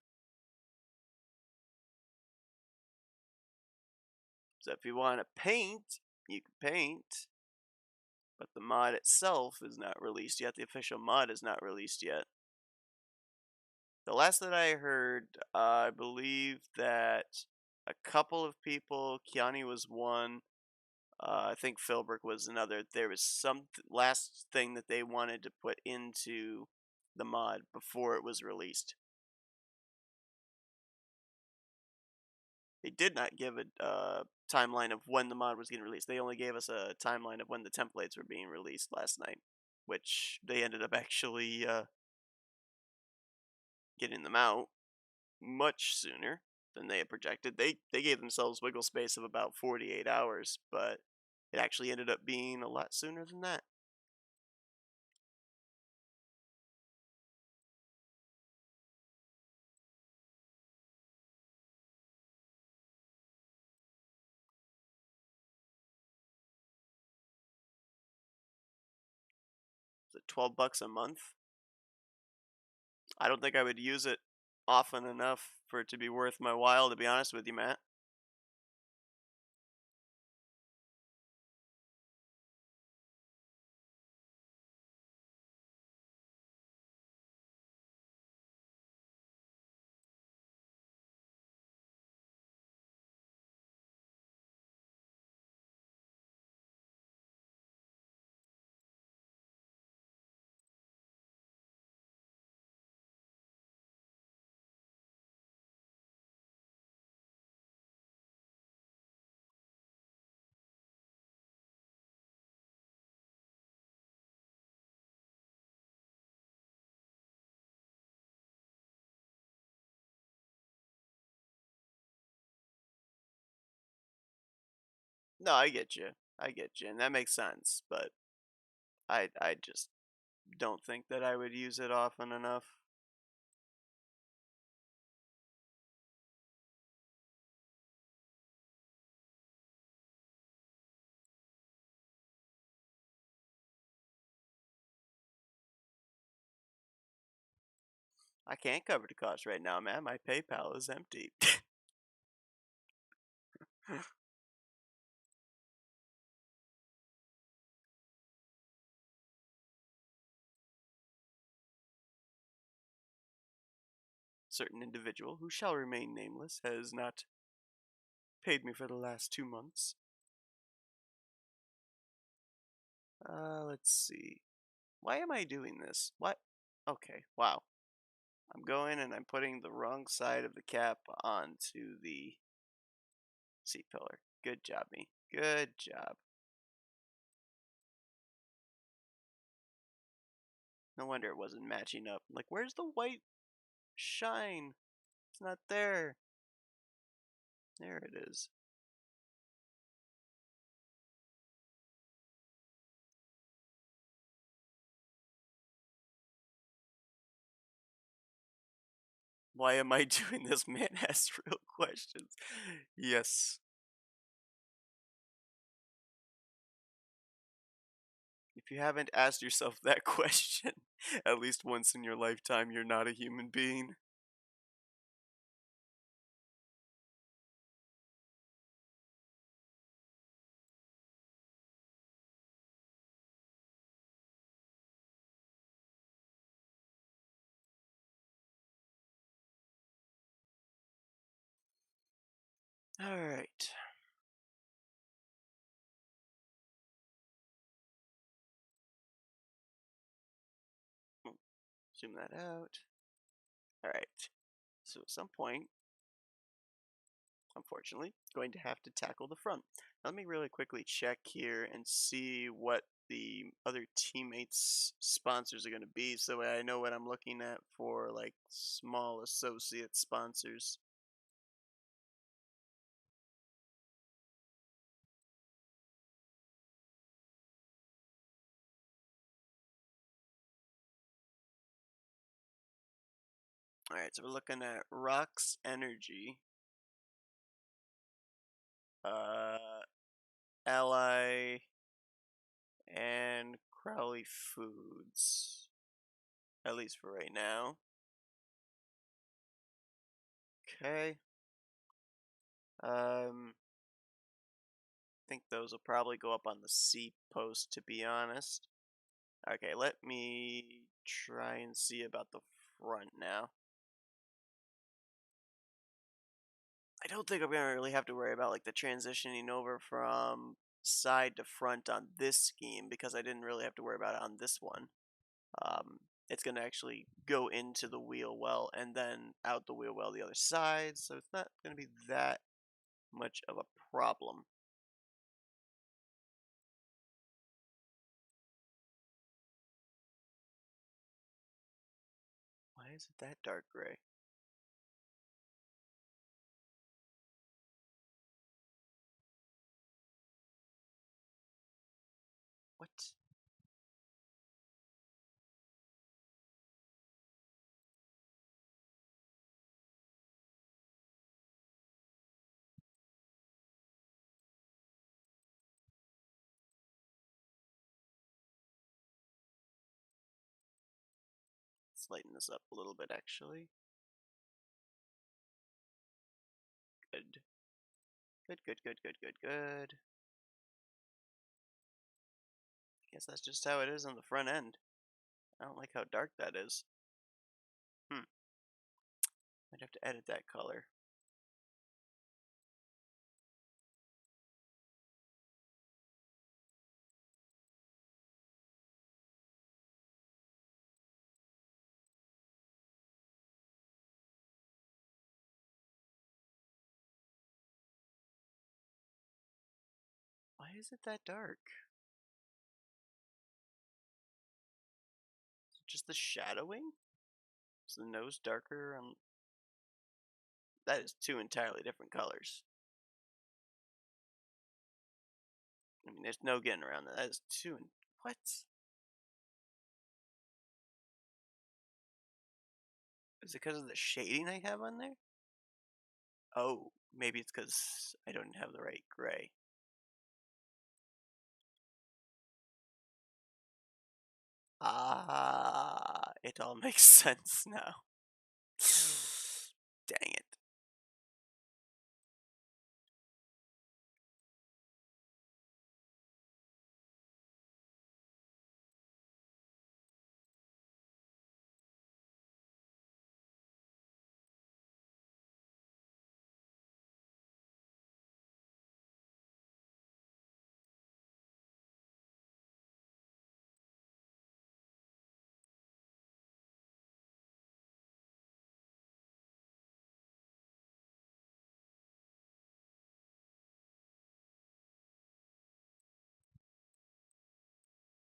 So if you want to paint, you can paint, but the mod itself is not released yet. The official mod is not released yet. The last that I heard, I believe that a couple of people, Kiani was one, I think Philbrook was another. There was some last thing that they wanted to put into the mod before it was released. They did not give a timeline of when the mod was getting released. They only gave us a timeline of when the templates were being released last night, which they ended up actually getting them out much sooner than they had projected. They gave themselves wiggle space of about 48 hours, but it actually ended up being a lot sooner than that. Is it $12 a month? I don't think I would use it often enough for it to be worth my while, to be honest with you, Matt. No, I get you. I get you, and that makes sense, but I just don't think that I would use it often enough. I can't cover the cost right now, man. My PayPal is empty. Certain individual, who shall remain nameless, has not paid me for the last 2 months. Let's see. Why am I doing this? What? Okay, wow. I'm going and I'm putting the wrong side of the cap onto the seat pillar. Good job, me. Good job. No wonder it wasn't matching up. Like, where's the white shine? It's not there. There it is. Why am I doing this? Man asks real questions. Yes. If you haven't asked yourself that question at least once in your lifetime, you're not a human being. Alright. Zoom that out. Alright. So at some point, unfortunately, going to have to tackle the front. Let me really quickly check here and see what the other teammates' sponsors are going to be so I know what I'm looking at for like small associate sponsors. Alright, so we're looking at Rox Energy, uh, Ally, and Crowley Foods. At least for right now. Okay. I think those will probably go up on the C post, to be honest. Okay, let me try and see about the front now. I don't think I'm gonna really have to worry about like the transitioning over from side to front on this scheme because I didn't really have to worry about it on this one. Um, it's going to actually go into the wheel well and then out the wheel well the other side, so it's not going to be that much of a problem. Why is it that dark gray? What? Let's lighten this up a little bit, actually. Good. Good, good, good, good, good, good. Guess that's just how it is on the front end. I don't like how dark that is. Might have to edit that color. Why is it that dark? Is it just the shadowing? Is the nose darker on... That is two entirely different colors. I mean, there's no getting around that. That is two... What? Is it because of the shading I have on there? Oh, maybe it's because I don't have the right gray. Ah, it all makes sense now. Dang it.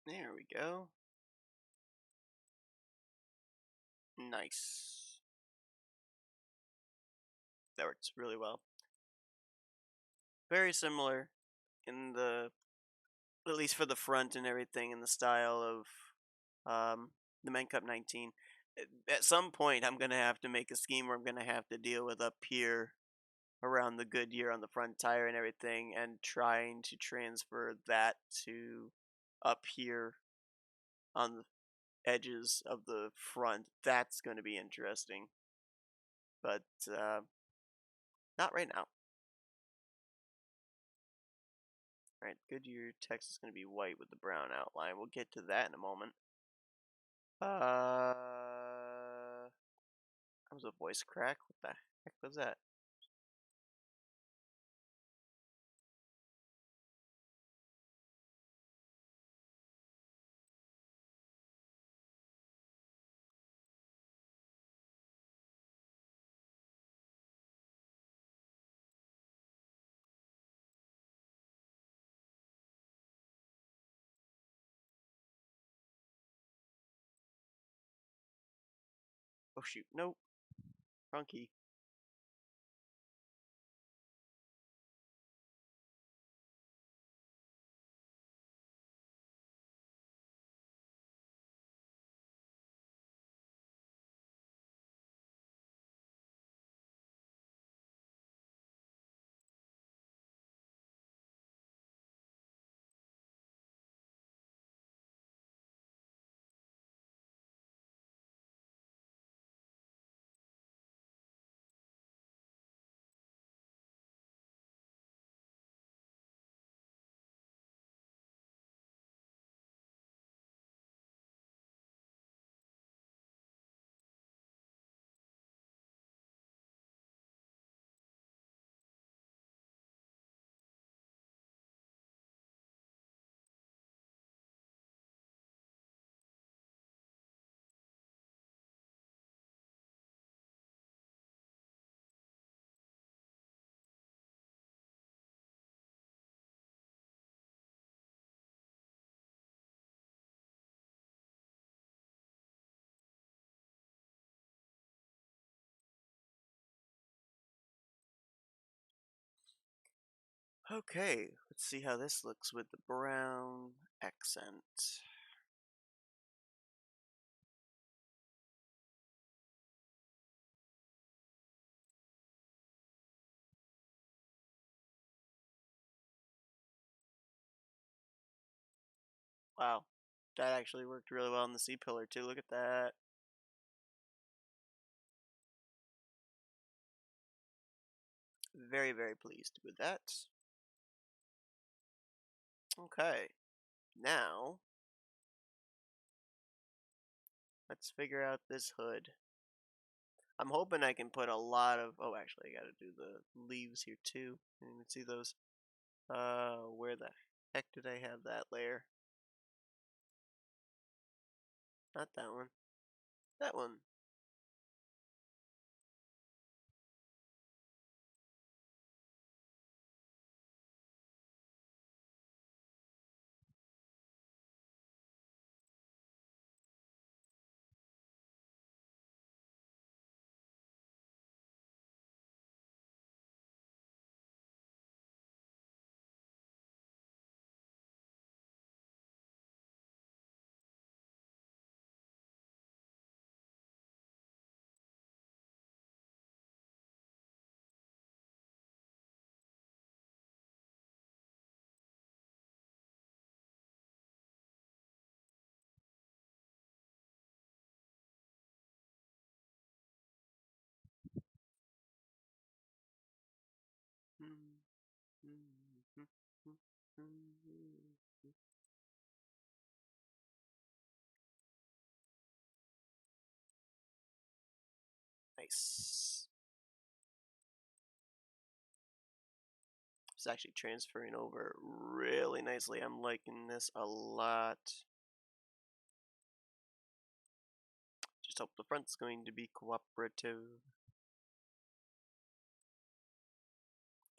There we go. Nice. That works really well. Very similar in the, at least for the front and everything, in the style of the Men Cup 19. At some point, I'm going to have to make a scheme where I'm going to have to deal with up here around the Goodyear on the front tire and everything, and trying to transfer that to up here on the edges of the front. That's going to be interesting, but not right now. All right, Goodyear text is going to be white with the brown outline. We'll get to that in a moment. That was a voice crack. What the heck was that? Oh shoot, nope. Wrong key. Okay, let's see how this looks with the brown accent. Wow, that actually worked really well on the C-pillar too. Look at that. Very, very pleased with that. Okay, now let's figure out this hood. I'm hoping I can put a lot of. Oh, actually, I gotta do the leaves here too. I didn't even see those. Where the heck did I have that layer? Not that one. That one. Nice. It's actually transferring over really nicely. I'm liking this a lot. Just hope the front's going to be cooperative.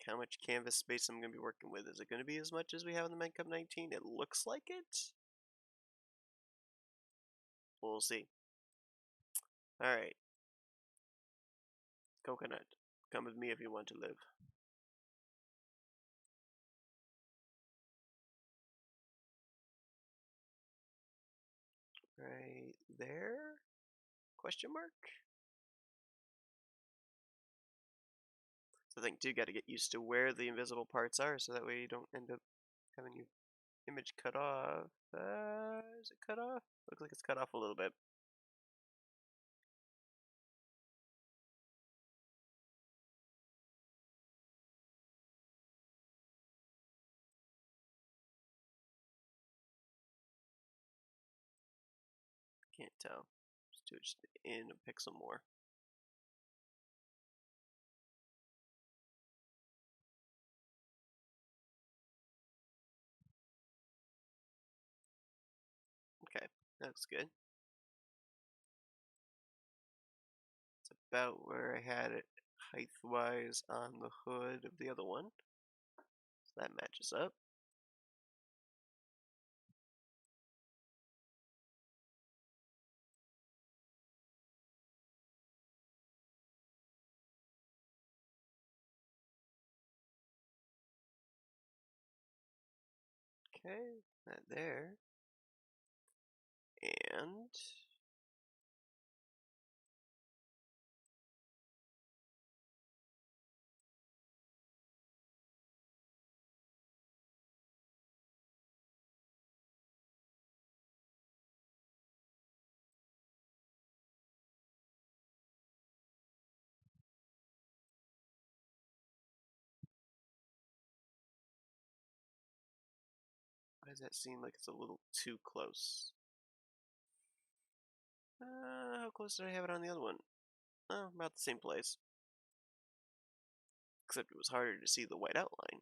How much canvas space I'm going to be working with? Is it going to be as much as we have in the Med Cup 19? It looks like it. We'll see. Alright. Coconut. Come with me if you want to live. Right there? Question mark? So I think too, got to get used to where the invisible parts are, so that way you don't end up having your image cut off. Is it cut off? Looks like it's cut off a little bit. Can't tell. Just do it just in a pixel more. Okay, that looks good. It's about where I had it height-wise on the hood of the other one. So that matches up. Okay, that there. And why does that seem like it's a little too close? How close did I have it on the other one? Oh, about the same place. Except it was harder to see the white outline.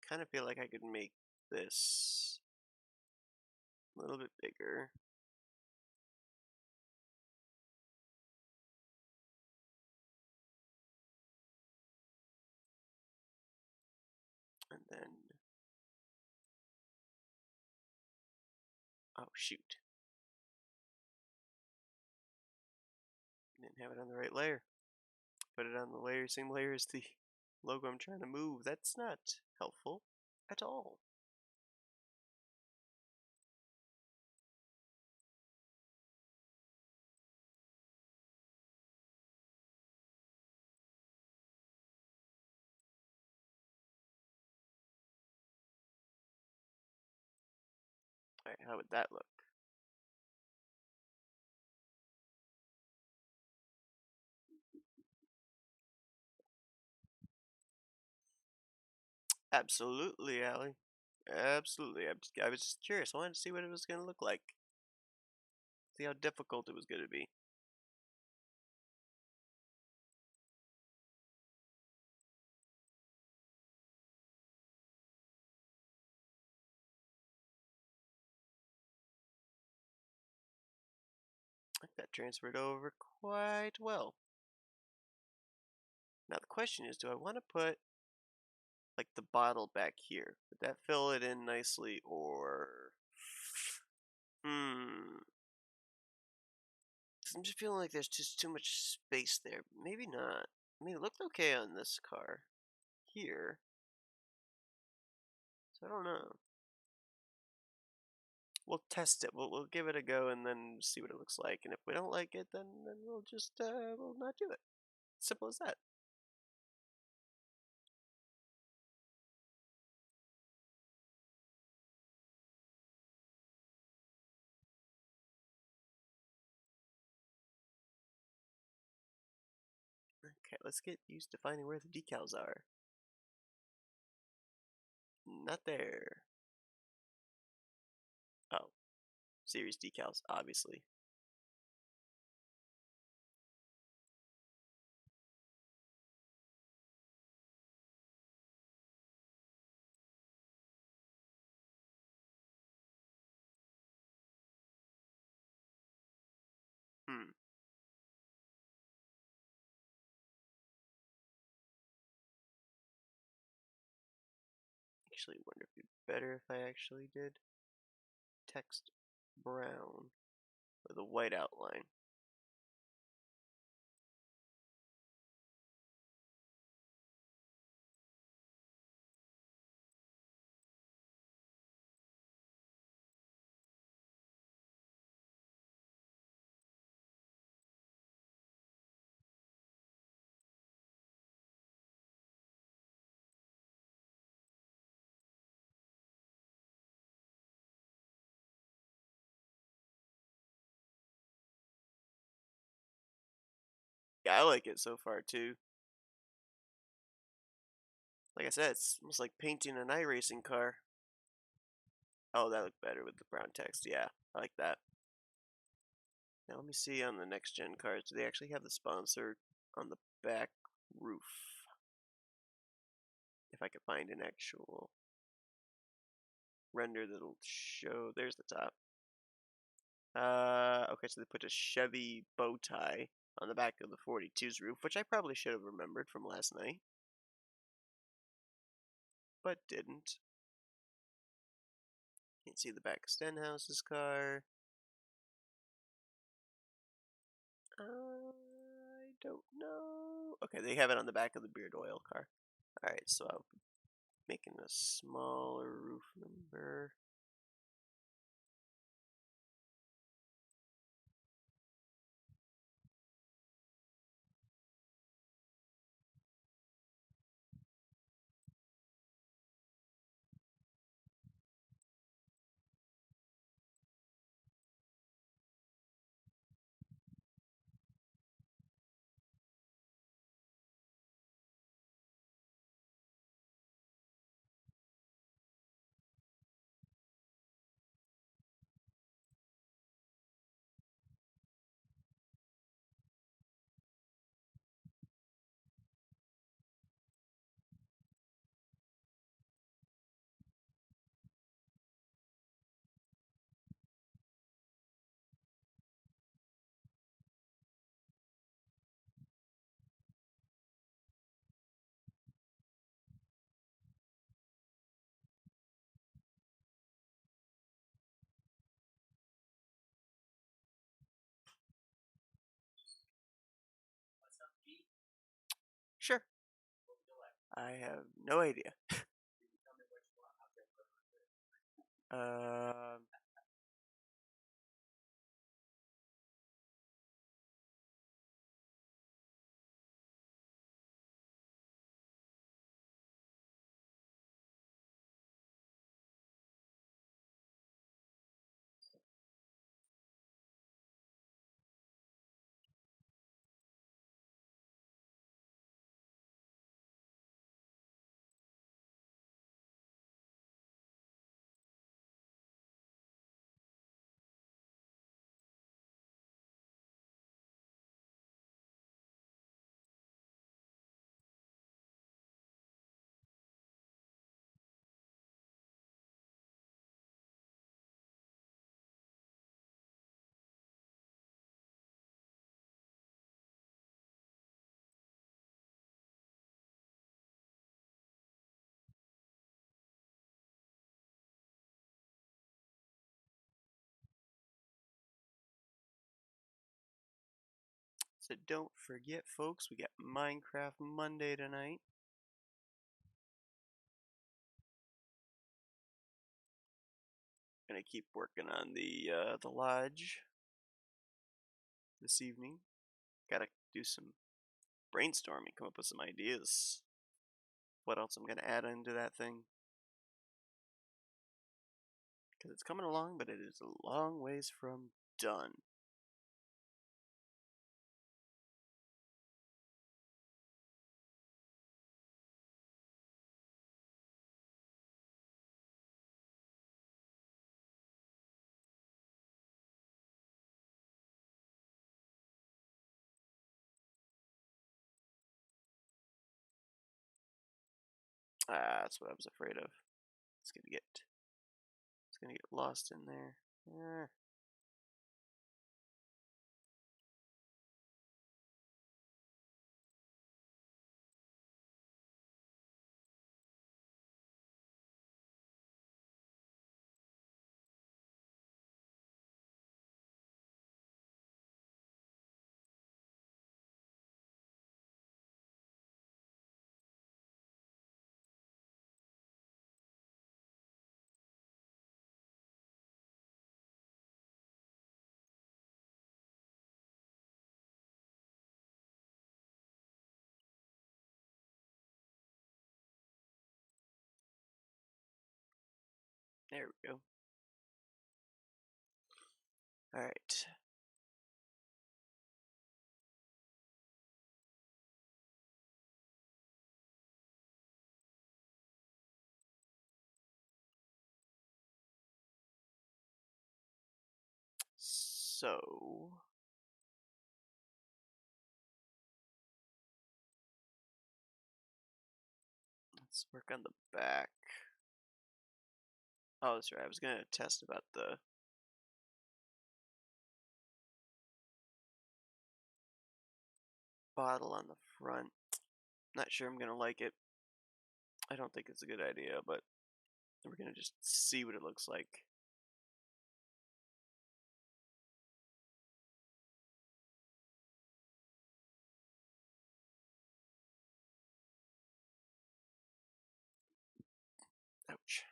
Kind of feel like I could make this a little bit bigger. And then, oh shoot. Didn't have it on the right layer. Put it on the layer, same layer as the logo I'm trying to move. That's not helpful at all. Alright, how would that look? Absolutely, Allie. Absolutely. I was just curious. I wanted to see what it was going to look like. See how difficult it was going to be. I think that transferred over quite well. Now the question is, do I want to put like the bottle back here? Would that fill it in nicely or... Hmm. I'm just feeling like there's just too much space there. Maybe not. I mean, it looked okay on this car here. So I don't know. We'll test it. We'll give it a go and then see what it looks like. And if we don't like it, then we'll just we'll not do it. Simple as that. Okay, let's get used to finding where the decals are. Not there. Oh, series decals, obviously. Hmm. Actually, wonder if it'd be better if I actually did text brown with a white outline. Yeah, I like it so far too. Like I said, it's almost like painting an iRacing car. Oh, that looked better with the brown text. Yeah, I like that. Now let me see on the next gen cars. Do they actually have the sponsor on the back roof? If I could find an actual render that'll show. There's the top. Okay, so they put a Chevy bow tie on the back of the 42's roof, which I probably should have remembered from last night, but didn't. Can't see the back of Stenhouse's car. I don't know. Okay, they have it on the back of the Beard Oil car. Alright, so I'm making a smaller roof number. Sure. I have no idea. Um, so don't forget, folks, we got Minecraft Monday tonight. Gonna keep working on the lodge this evening. Gotta do some brainstorming, come up with some ideas. What else I'm gonna add into that thing? Because it's coming along, but it is a long ways from done. Ah, that's what I was afraid of. It's gonna get lost in there. There we go. Alright. So let's work on the back. Oh, that's right. I was gonna test about the bottle on the front. Not sure I'm gonna like it. I don't think it's a good idea, but we're gonna just see what it looks like. Ouch.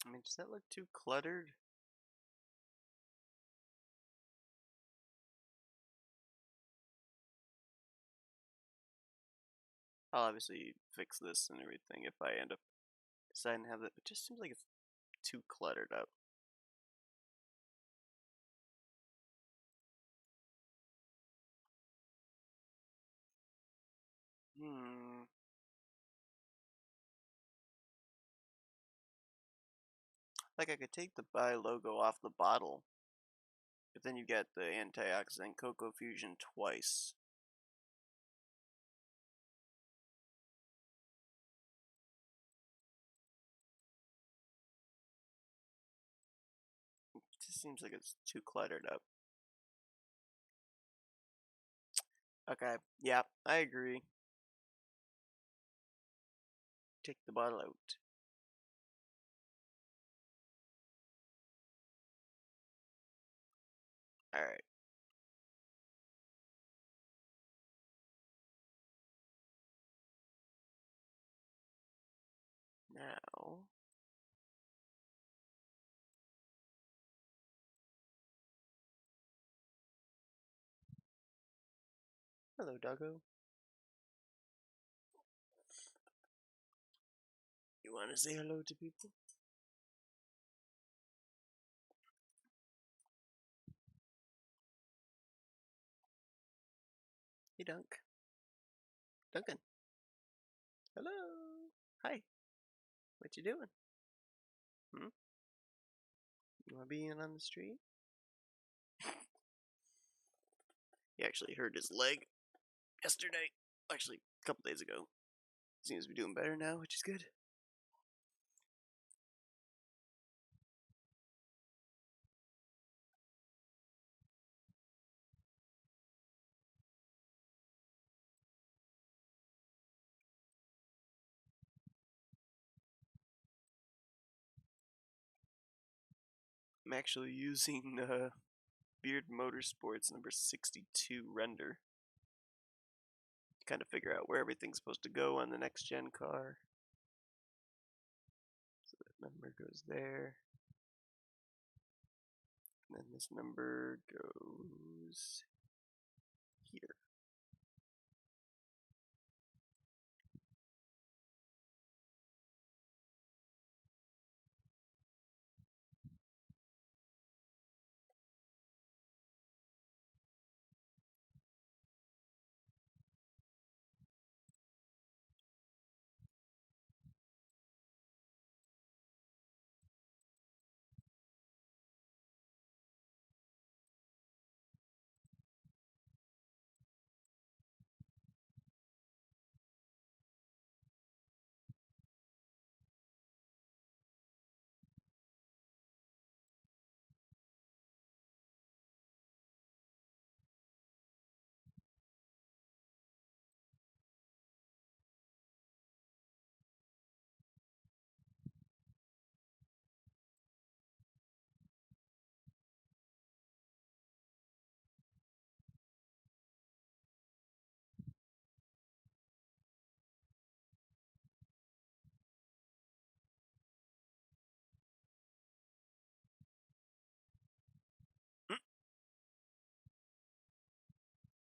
I mean, does that look too cluttered? I'll obviously fix this and everything if I end up side and have it. It just seems like it's too cluttered up. Like I could take the buy logo off the bottle, but then you get the antioxidant cocoa fusion twice. It just seems like it's too cluttered up. Okay, yeah, I agree. Take the bottle out. Alright. Now, hello, doggo. You want to say hello to people? Hey, Dunk. Duncan. Hello. Hi. What you doing? Hmm? You want to be in on the street? He actually hurt his leg yesterday. Actually, a couple days ago. Seems to be doing better now, which is good. I'm actually using Beard Motorsports number 62 render to kind of figure out where everything's supposed to go on the next gen car. So that number goes there. And then this number goes here.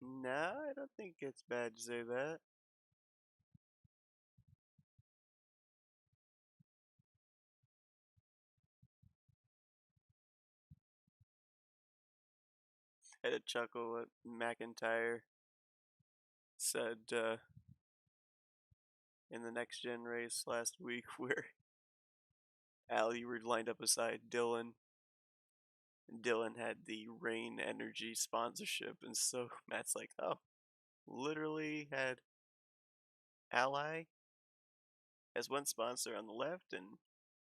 No, I don't think it's bad to say that. I had a chuckle at McIntyre said in the next gen race last week where Al, were lined up beside Dylan, and Dylan had the Rain Energy sponsorship, and so Matt's like, oh, literally had Ally as one sponsor on the left and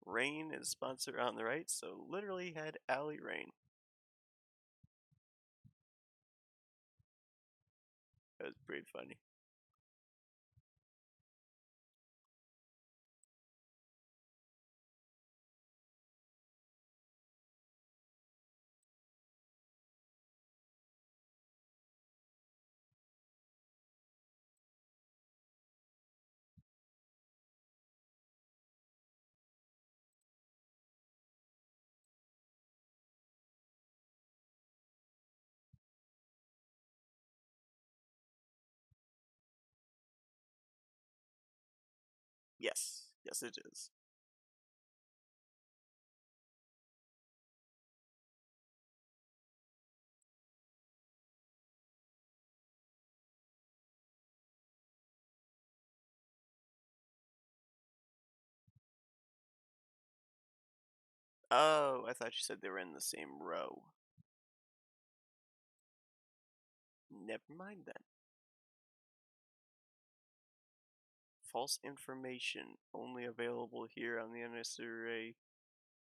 Rain as sponsor on the right, so literally had Ally Rain. That was pretty funny. Yes, yes it is. Oh, I thought you said they were in the same row. Never mind then. False information only available here on the NNSCRA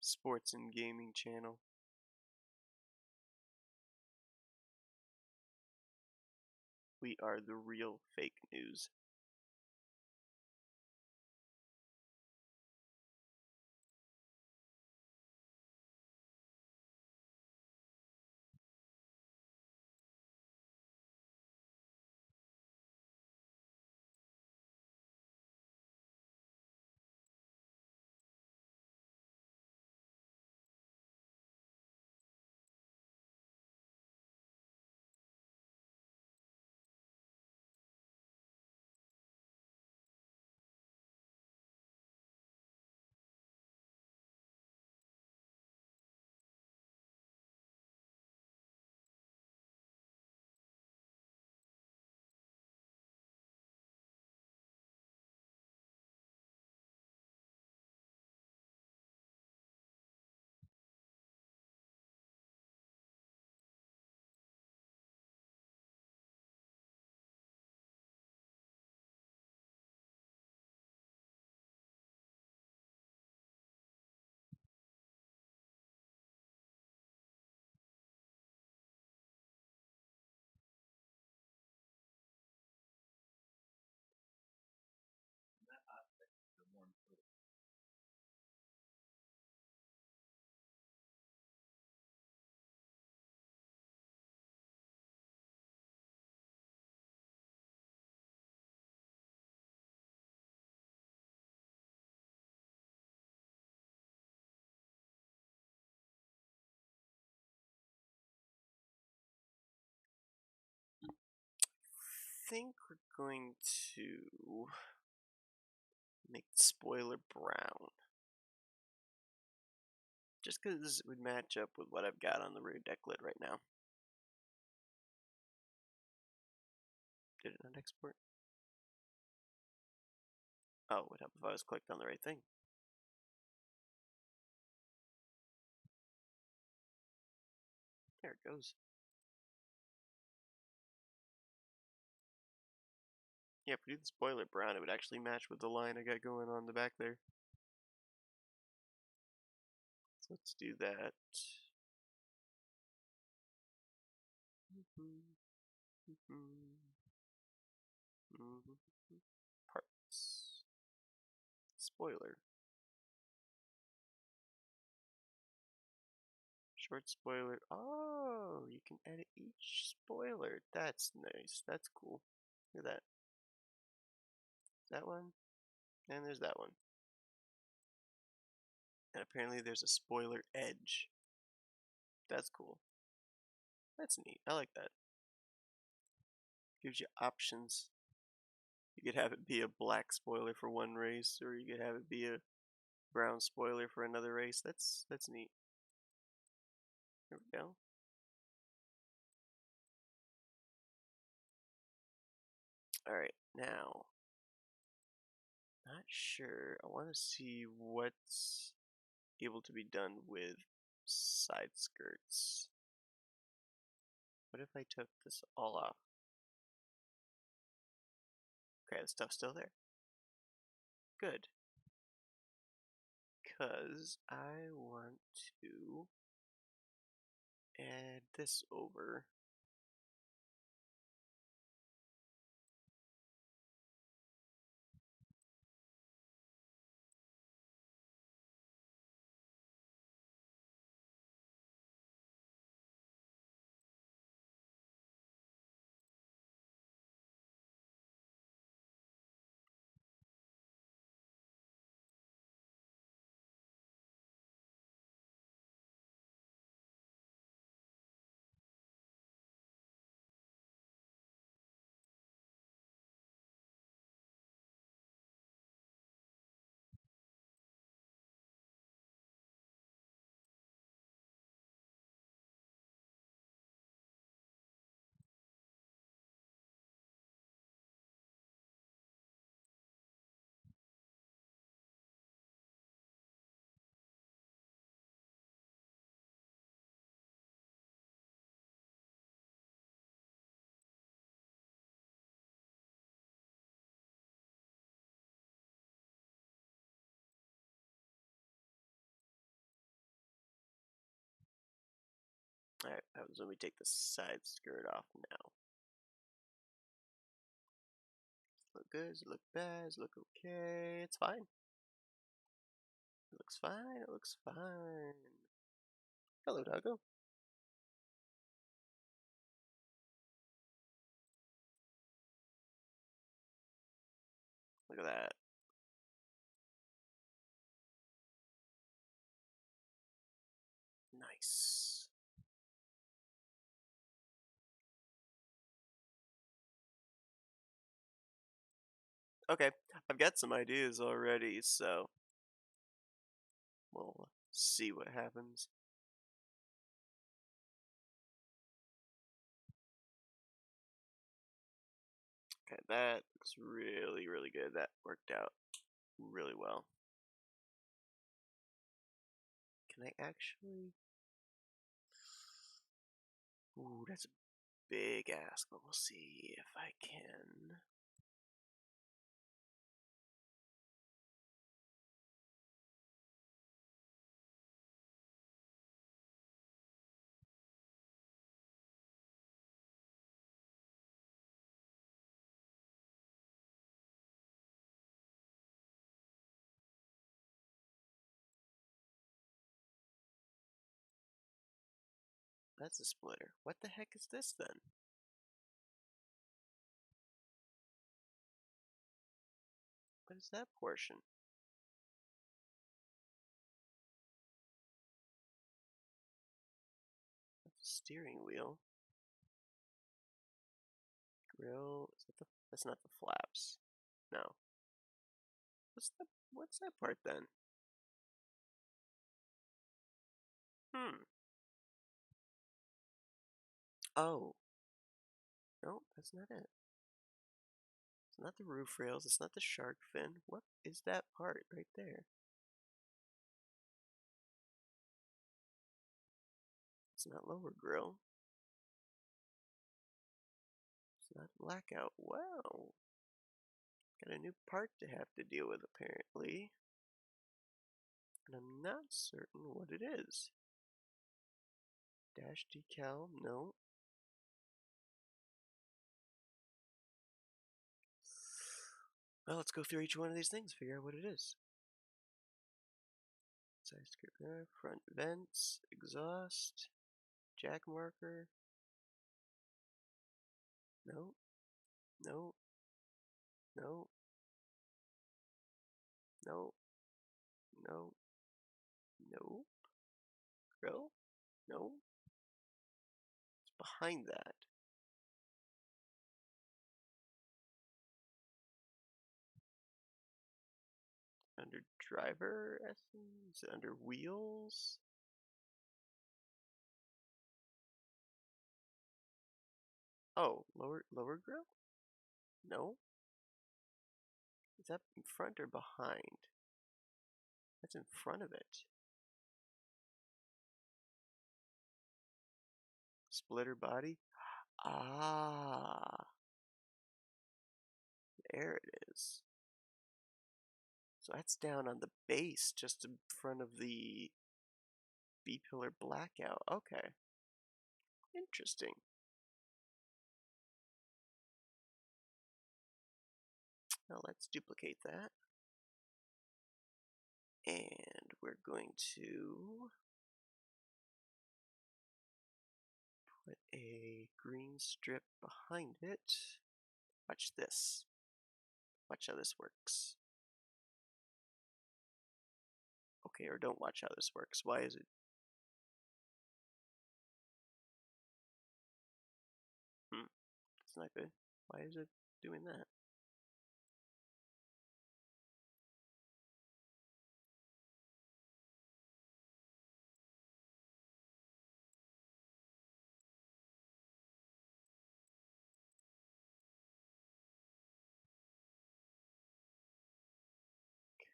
Sports and Gaming channel. We are the real fake news. I think we're going to make the spoiler brown. Just because it would match up with what I've got on the rear deck lid right now. Did it not export? Oh, what happened if I was clicked on the right thing? There it goes. Yeah, if we do the spoiler brown, it would actually match with the line I got going on the back there. So let's do that. Parts. Spoiler. Short spoiler. Oh, you can edit each spoiler. That's nice. That's cool. Look at that. That one. And there's that one. And apparently there's a spoiler edge. That's cool. That's neat. I like that. Gives you options. You could have it be a black spoiler for one race, or you could have it be a brown spoiler for another race. That's neat. There we go. Alright, now, not sure. I want to see what's able to be done with side skirts. What if I took this all off? Okay, the stuff's still there. Good. Because I want to add this over. Alright, let me take the side skirt off now. Look good, does it look bad, does it look okay? It's fine. It looks fine, it looks fine. Hello, doggo. Look at that. Nice. Okay, I've got some ideas already, so we'll see what happens. Okay, that looks really, really good. That worked out really well. Can I actually? Ooh, that's a big ask, but we'll see if I can. That's a splitter. What the heck is this then? What is that portion? That's a steering wheel. Grill. Is that the? That's not the flaps. No. What's that part then? Hmm. Oh. No, that's not it. It's not the roof rails. It's not the shark fin. What is that part right there? It's not lower grill. It's not blackout. Wow. Got a new part to have to deal with apparently. And I'm not certain what it is. Dash decal? No. Well, let's go through each one of these things, figure out what it is. Side skirt there, front vents, exhaust, jack marker. No. No. No. No. No. No. Grill? No. It's behind that. Under driver essence? Under wheels? Oh, lower grill? No. Is that in front or behind? That's in front of it. Splitter body? Ah, there it is. So that's down on the base, just in front of the B-pillar blackout. Okay, interesting. Now let's duplicate that. And we're going to put a green strip behind it. Watch this. Watch how this works. Okay, or don't watch how this works. Why is it? That's not good. Why is it doing that?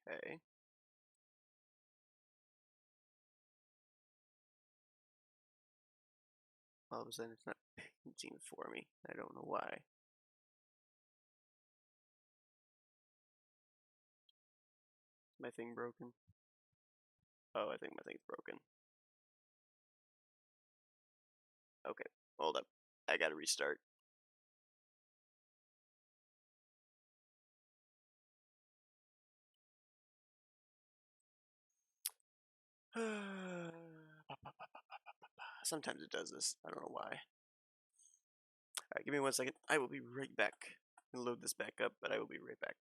Okay. All of a sudden it's not painting for me. I don't know why. Is my thing broken? Oh, I think my thing's broken. Okay, hold up. I gotta restart. Sometimes it does this. I don't know why. Alright, give me 1 second. I will be right back. I'll load this back up, but I will be right back.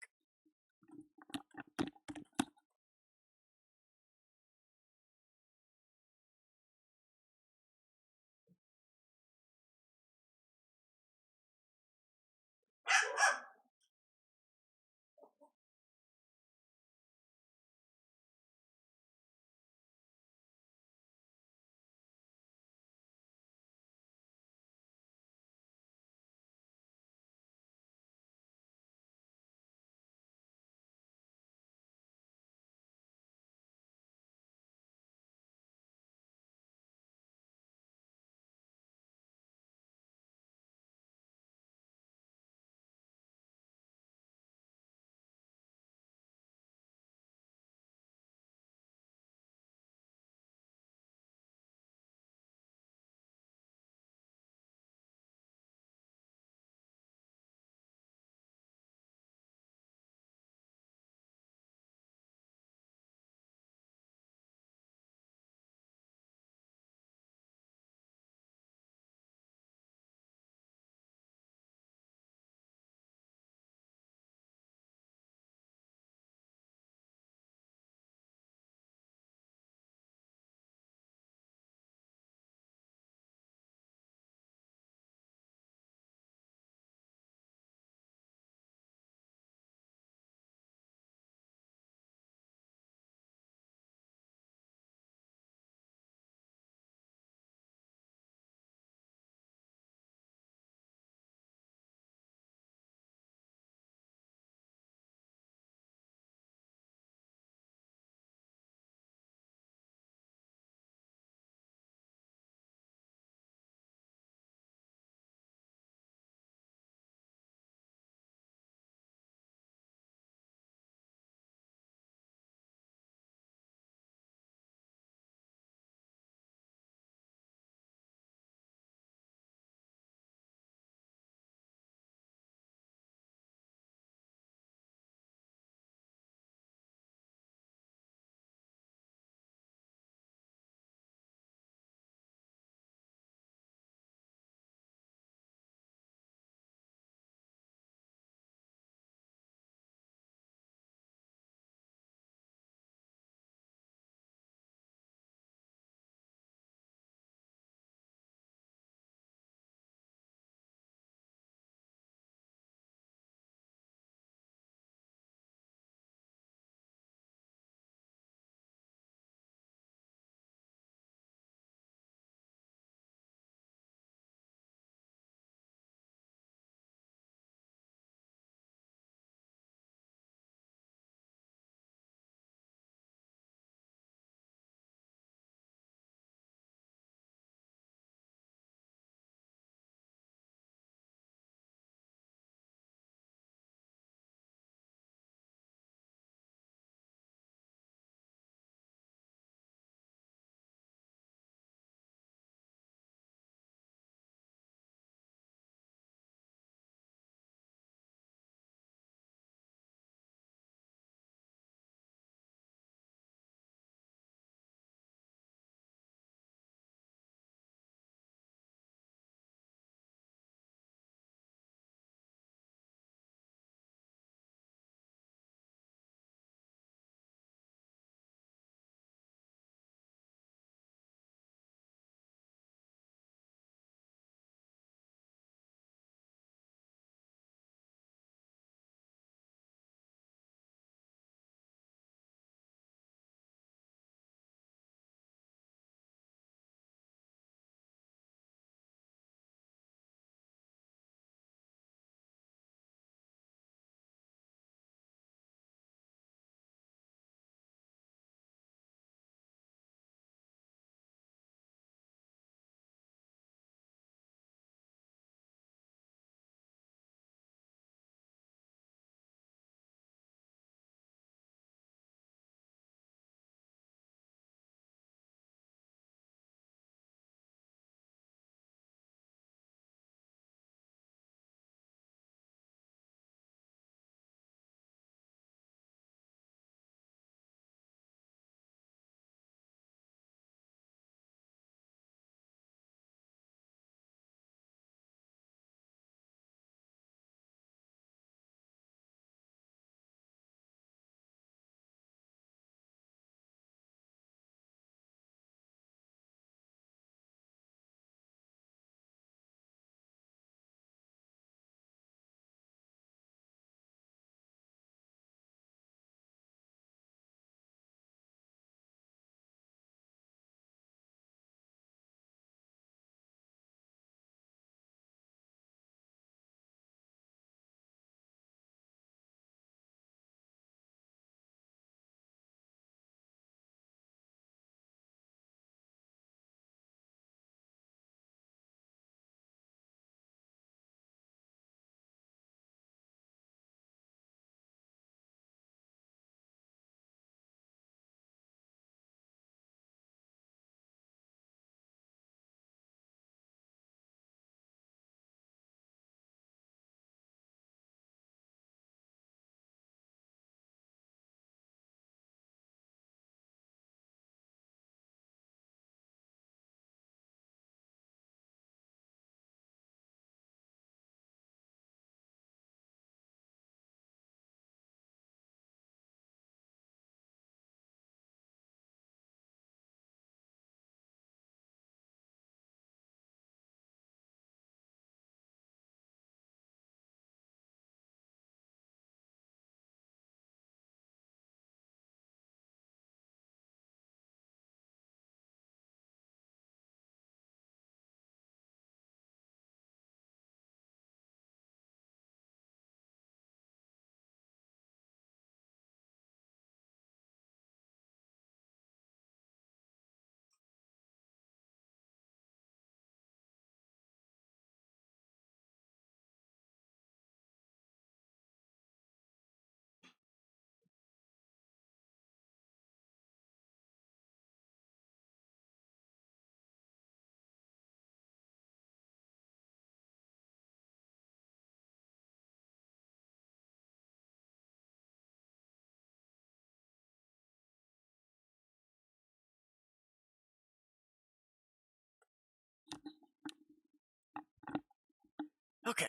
Okay,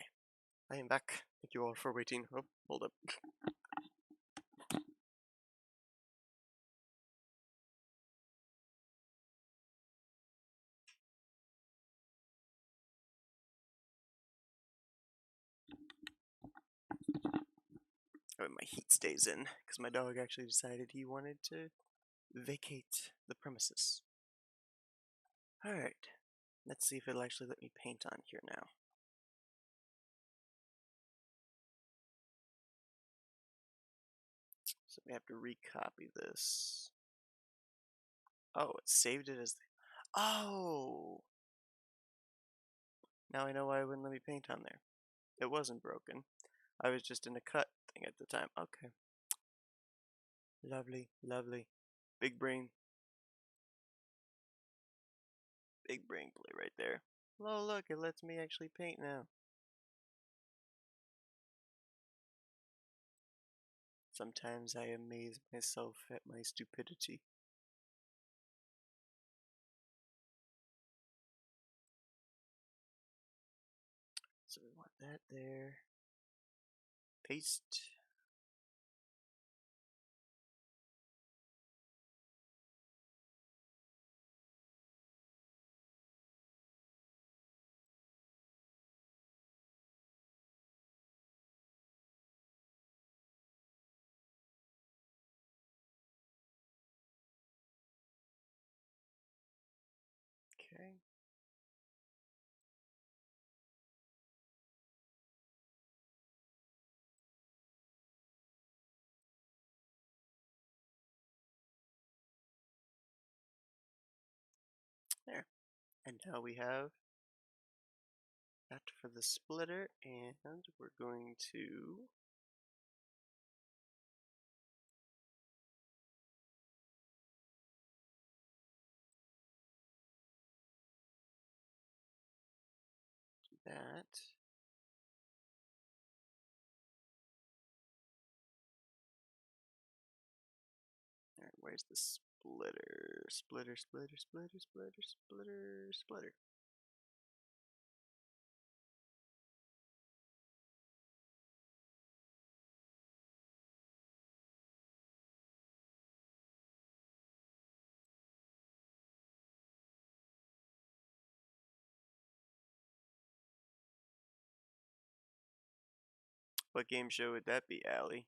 I am back. Thank you all for waiting. Oh, hold up. Oh, my heat stays in because my dog actually decided he wanted to vacate the premises. Alright, let's see if it'll actually let me paint on here now. So we have to recopy this. Oh, it saved it as. Oh! Now I know why it wouldn't let me paint on there. It wasn't broken. I was just in a cut thing at the time. Okay. Lovely, lovely. Big brain. Big brain play right there. Oh, look, it lets me actually paint now. Sometimes I amaze myself at my stupidity. So we want that there. Paste. Okay. There. And now we have that for the splitter, and we're going to do that. Alright, where's the splitter? Splitter, splitter, splitter, splitter, splitter, splitter. What game show would that be, Allie?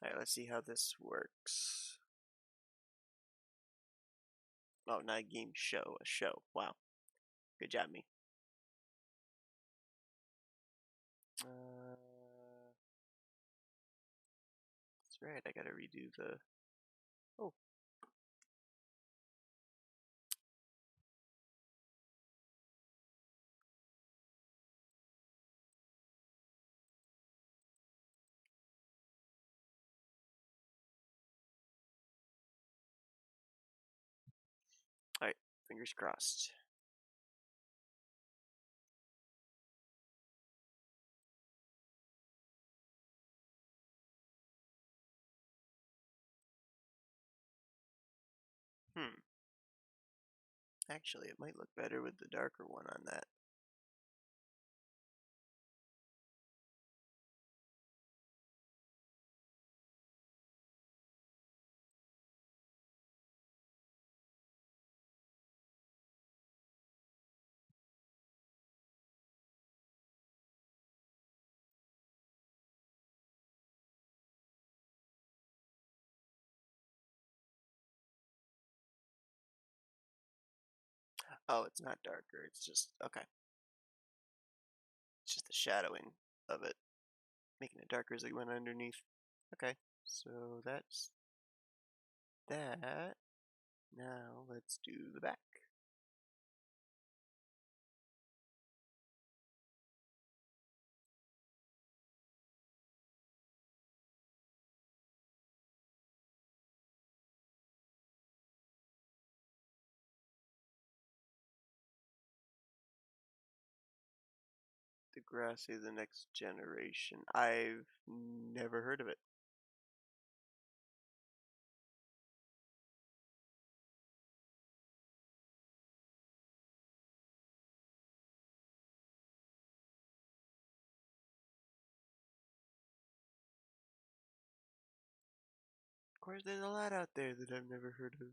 Alright, let's see how this works. Oh, not a game show, a show. Wow. Good job, me. That's right, I gotta redo the. Oh. Alright, fingers crossed. Hmm. Actually, it might look better with the darker one on that. Oh, it's not darker, it's just. Okay. It's just the shadowing of it, making it darker as it went underneath. Okay, so that's that. Now let's do the back. Degrassi, The Next Generation. I've never heard of it. Of course, there's a lot out there that I've never heard of.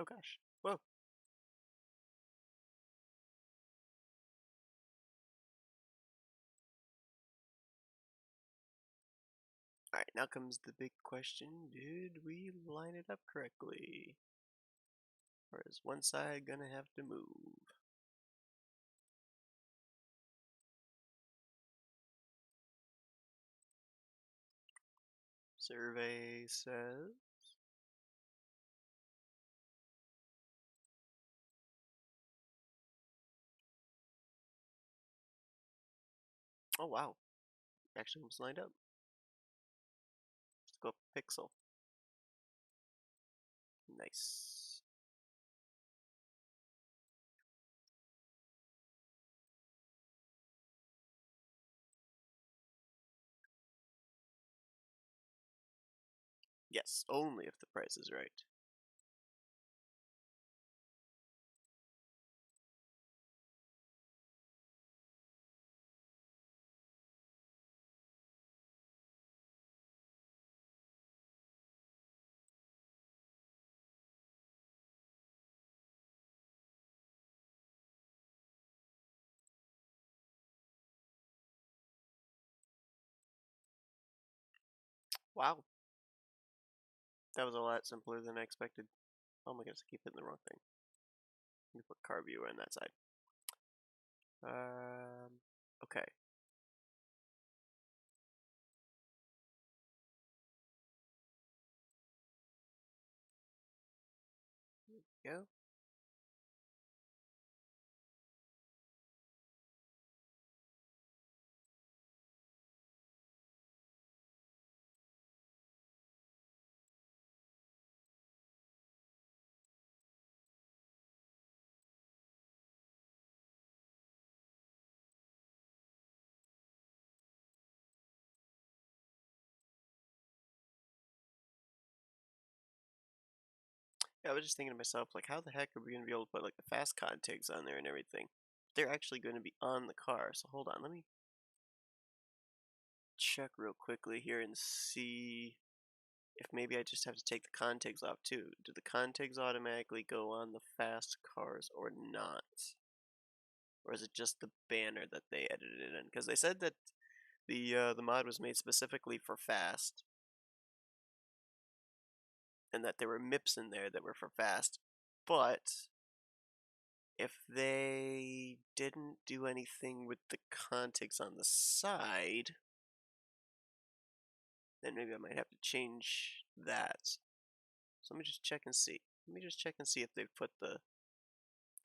Oh gosh. Whoa. Alright, now comes the big question. Did we line it up correctly? Or is one side gonna have to move? Survey says... Oh wow, actually almost lined up. Let's go pixel. Nice. Yes, only if the price is right. Wow, that was a lot simpler than I expected. Oh my goodness, I keep hitting the wrong thing. Let me put car viewer on that side. Okay. Go. Yeah, I was just thinking to myself, like, how the heck are we gonna be able to put like the fast contigs on there and everything? They're actually going to be on the car. So hold on, let me check real quickly here and see if maybe I just have to take the contigs off too. Do the contigs automatically go on the fast cars or not? Or is it just the banner that they edited it in? Because they said that the mod was made specifically for fast, and that there were MIPs in there that were for fast. But if they didn't do anything with the contigs on the side, then maybe I might have to change that. So let me just check and see. Let me just check and see if they've put the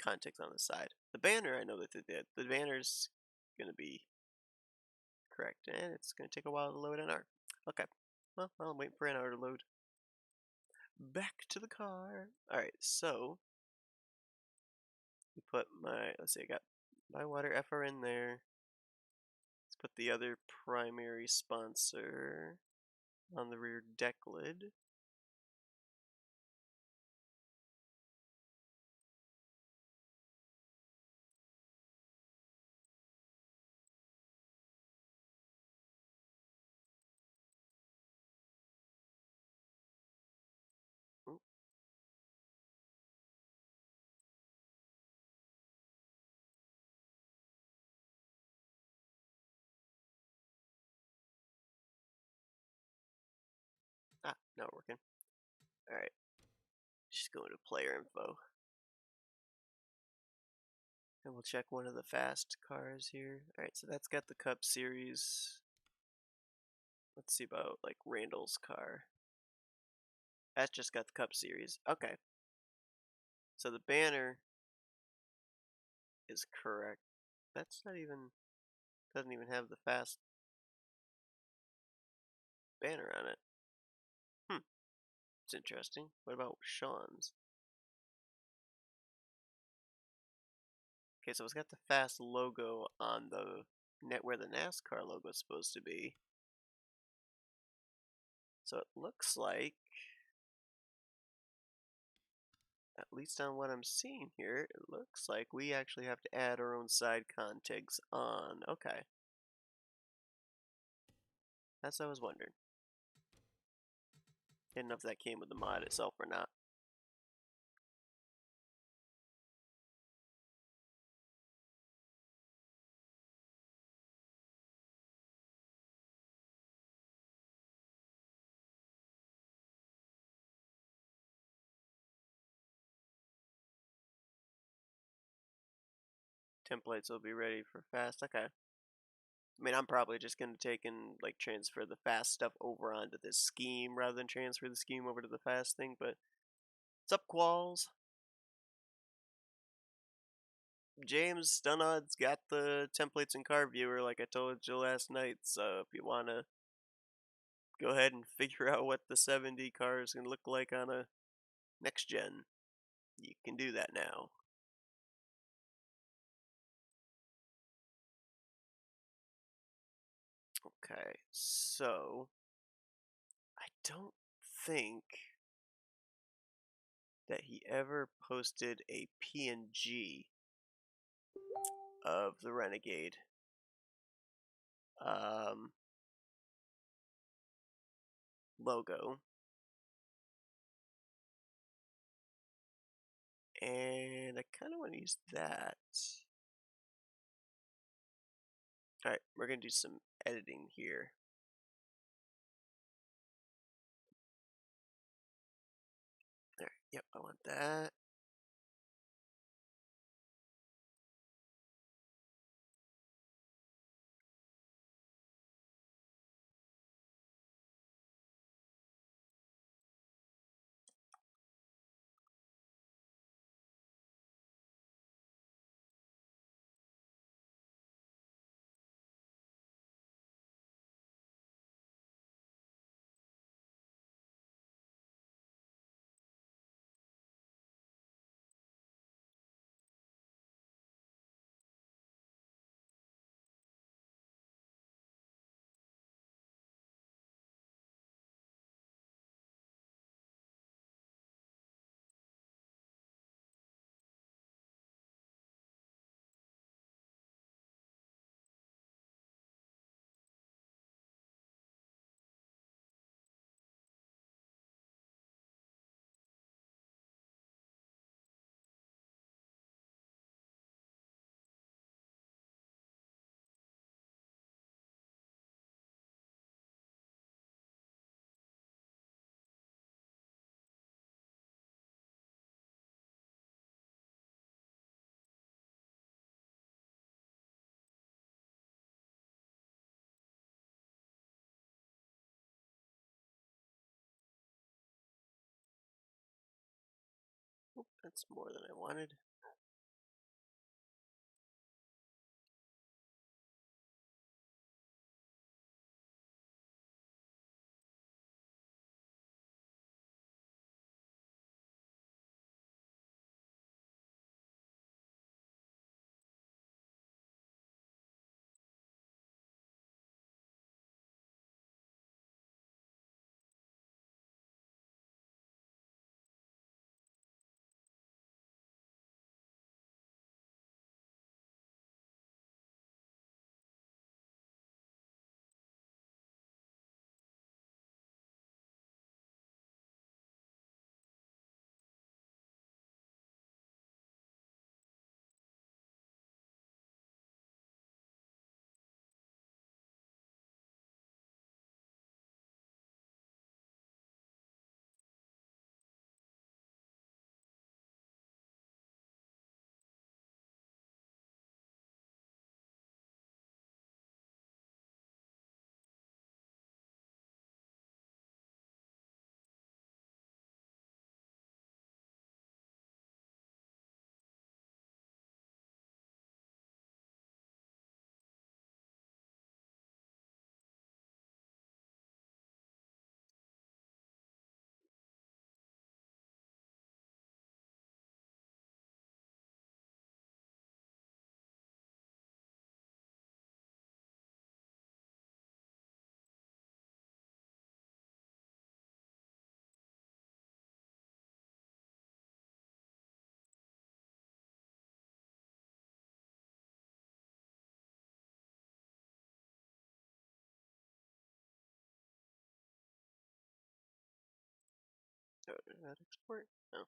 contigs on the side. The banner, I know that they did. The banner's going to be correct, and it's going to take a while to load NR. Okay. Well, I'm waiting for NR to load. Back to the car. Alright, so we put let's see, I got my water FR in there. Let's put the other primary sponsor on the rear deck lid. Ooh. Ah, not working. Alright, just going to player info. And we'll check one of the fast cars here. Alright, so that's got the Cup Series. Let's see about like Randall's car. That's just got the Cup Series. Okay. So the banner is correct. That's not even, doesn't even have the fast banner on it. It's interesting. What about Sean's? Okay, so it's got the fast logo on the net where the NASCAR logo is supposed to be. So it looks like, at least on what I'm seeing here, it looks like we actually have to add our own side contigs on. Okay. That's what I was wondering. Didn't know if that came with the mod itself or not. Templates will be ready for fast. Okay. I mean, I'm probably just going to take and like transfer the fast stuff over onto this scheme rather than transfer the scheme over to the fast thing, but what's up, Qualls? James Stunod's got the templates and car viewer like I told you last night, so if you want to go ahead and figure out what the 70 cars can look like on a next gen, you can do that now. Okay, so I don't think that he ever posted a PNG of the Renegade. Logo. And I kind of want to use that. Alright, we're going to do some editing here. There, yep, I want that. That's more than I wanted. Oh, did that export? No.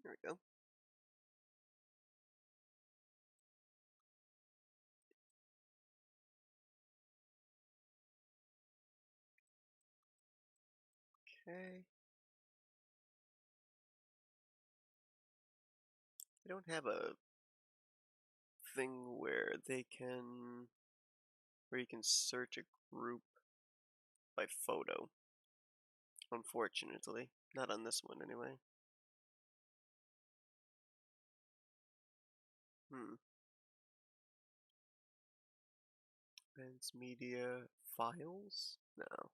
There we go. Okay. I don't have a thing where where you can search a group by photo. Unfortunately. Not on this one anyway. Events, media, files? No.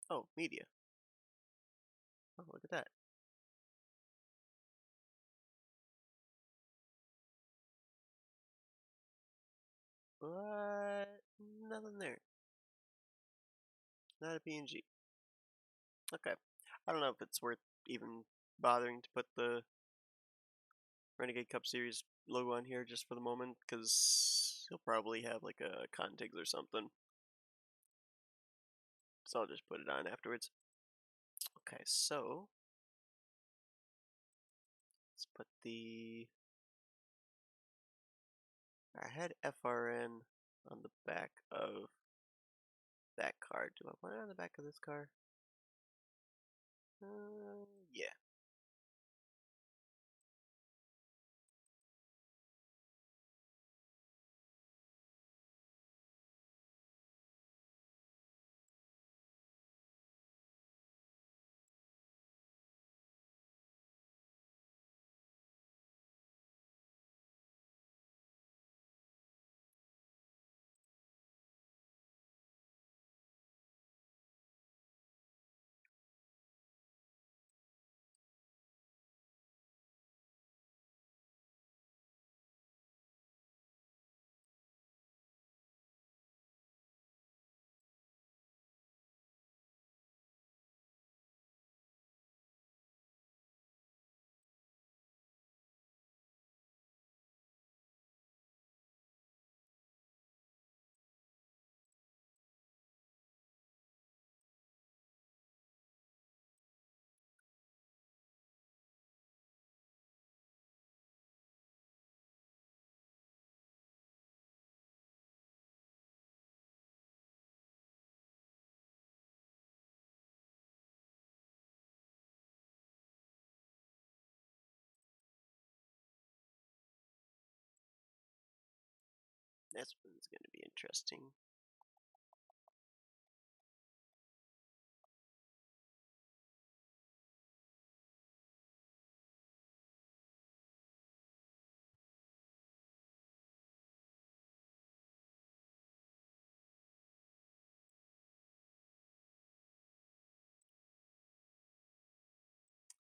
Oh, media. Oh, look at that. What? Nothing there. Not a PNG. Okay. I don't know if it's worth even bothering to put the Renegade Cup Series logo on here just for the moment, because he'll probably have like a contigs or something. So I'll just put it on afterwards. Okay, so let's put I had FRN on the back of that car. Do I want it on the back of this car? Yeah. This one's going to be interesting.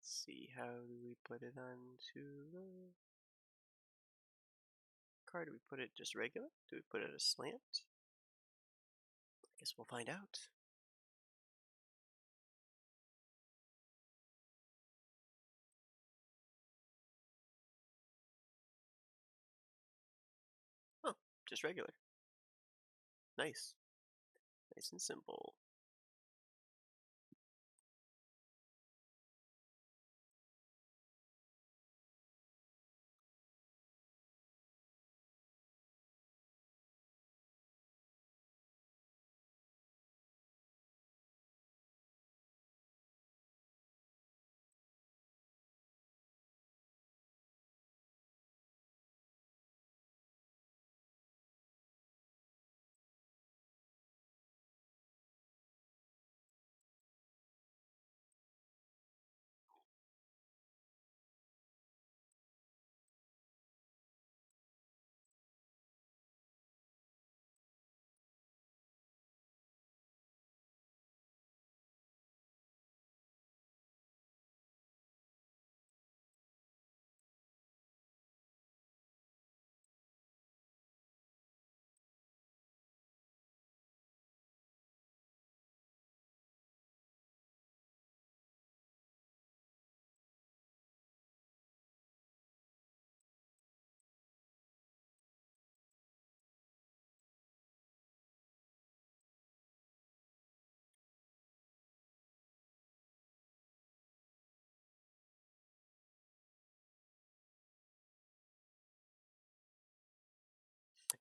See, how do we put it onto the car? Do we put it just regular? Do we put it a slant? I guess we'll find out. Oh, just regular. Nice. Nice and simple.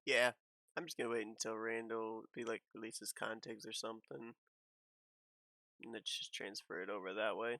Yeah, I'm just gonna wait until Randall releases contigs or something, and then just transfer it over that way.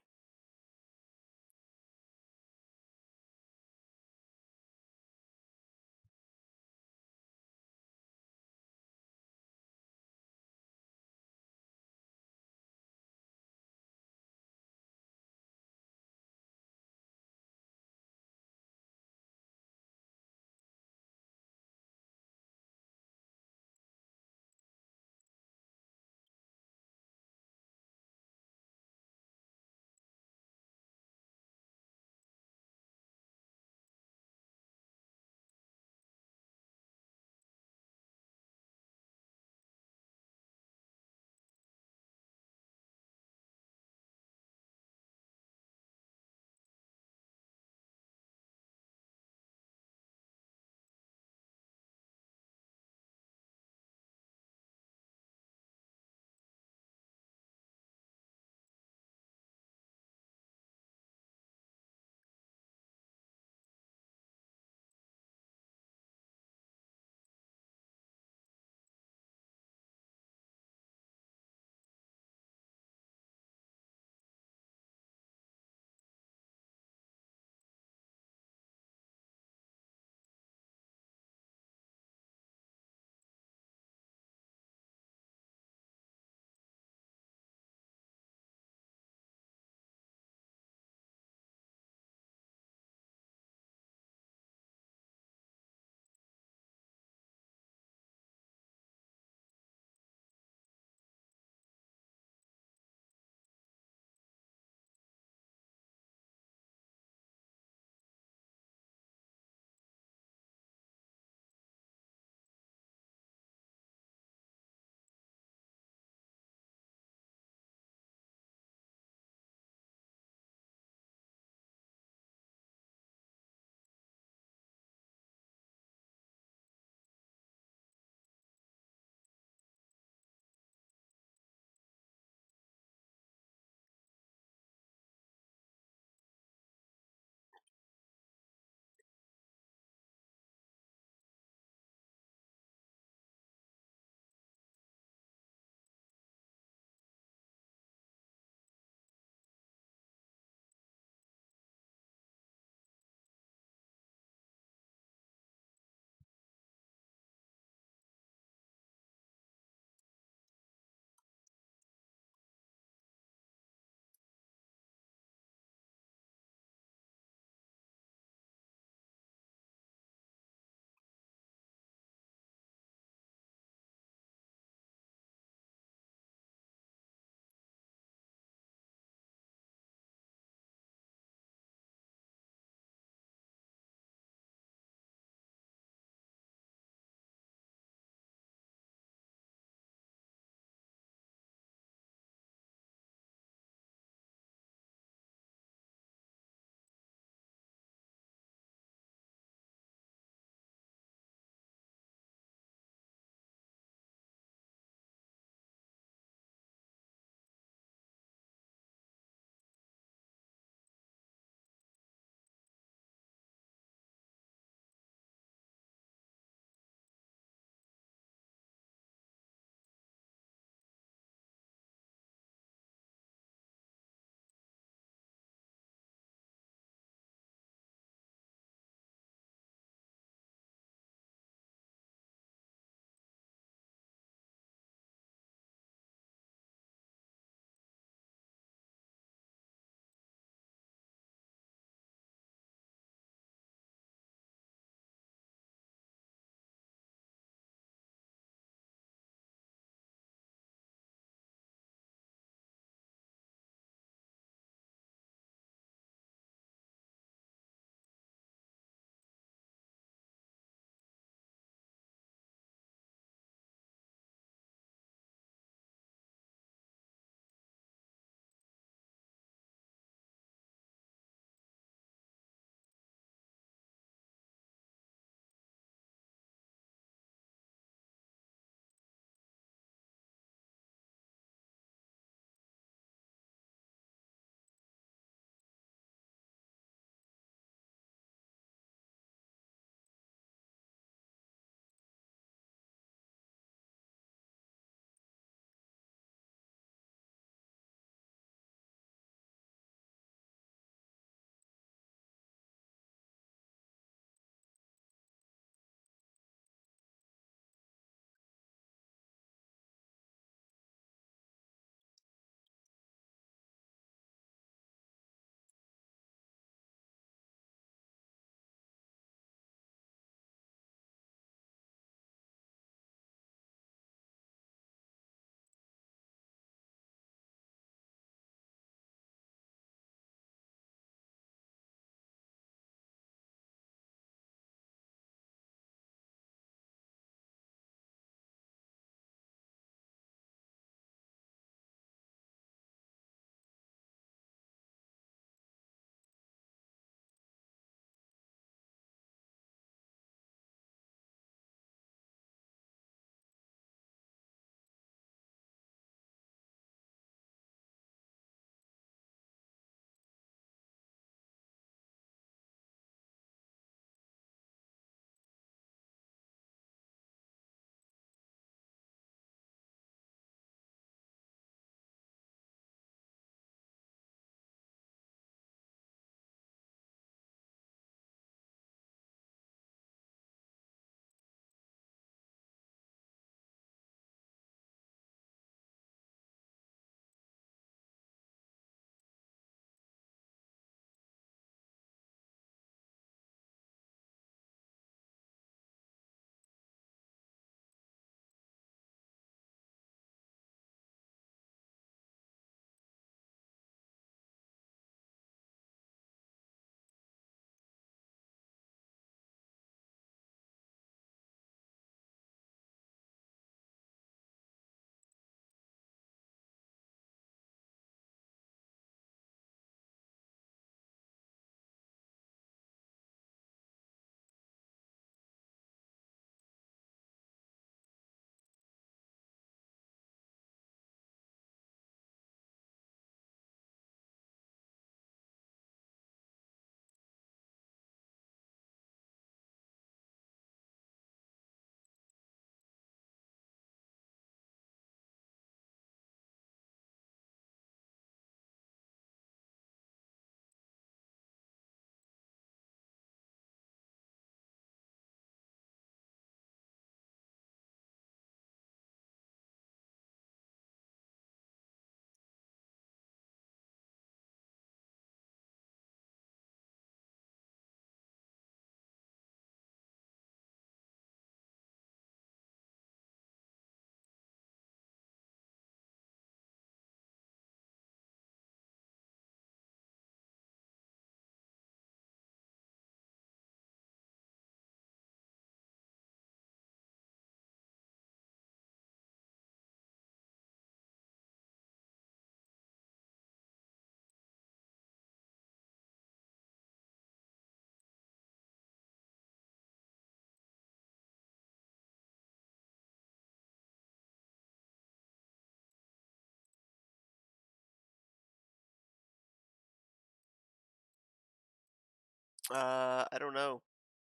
I don't know,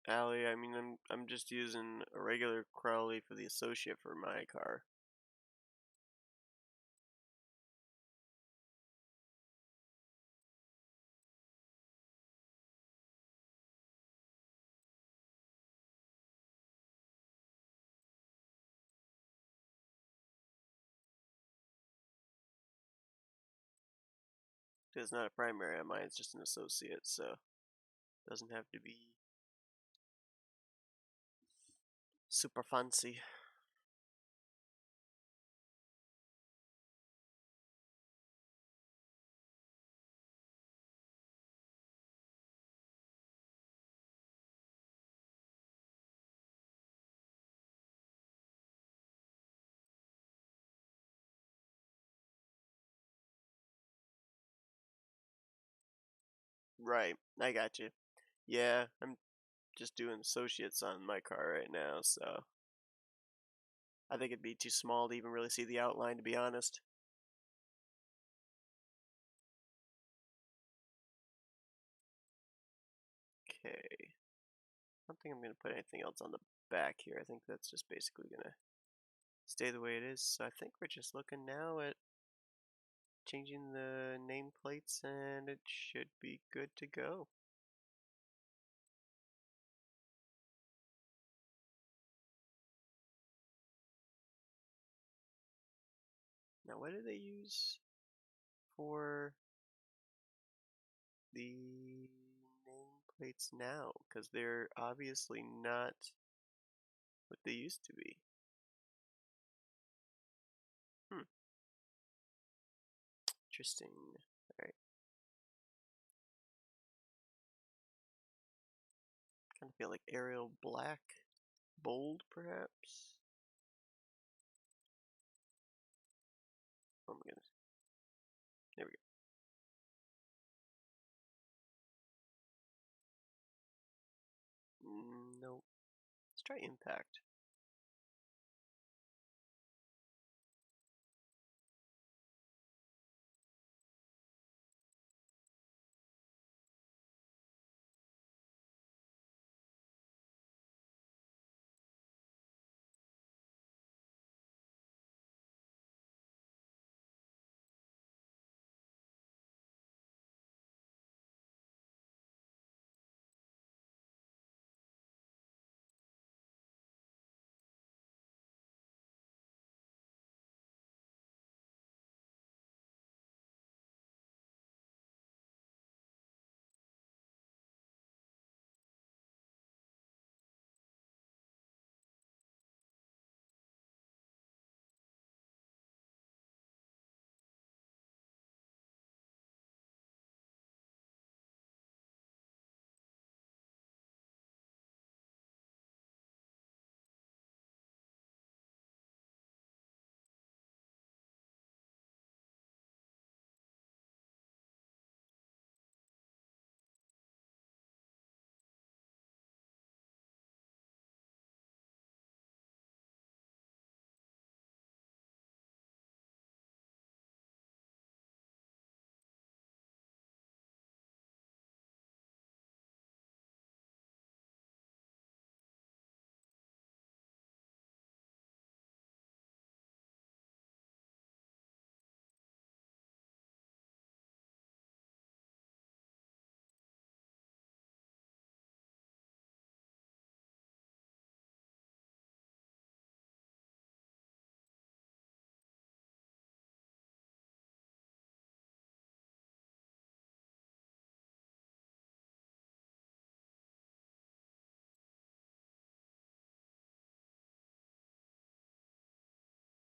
Allie. I mean, I'm just using a regular Crowley for the associate for my car. It's not a primary on mine, it's just an associate, so it doesn't have to be super fancy. Right, I got you. Yeah, I'm just doing associates on my car right now, so I think it'd be too small to even really see the outline, to be honest. Okay, I don't think I'm gonna put anything else on the back here. I think that's just basically gonna stay the way it is. So I think we're just looking now at changing the nameplates and it should be good to go. Now what do they use for the nameplates now? Because they're obviously not what they used to be. Hmm, interesting. Alright, kind of feel like Arial Black, bold perhaps? Oh my goodness. There we go. Nope. Let's try Impact.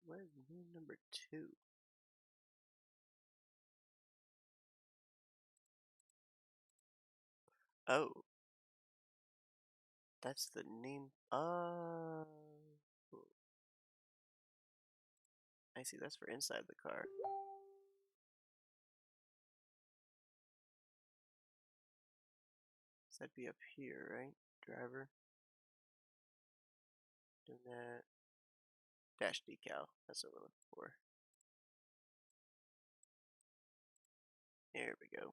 What is name number 2? Oh, that's the name. I see. That's for inside the car. So that'd be up here, right? Driver. Doing that. Dash decal. That's what we're looking for. There we go.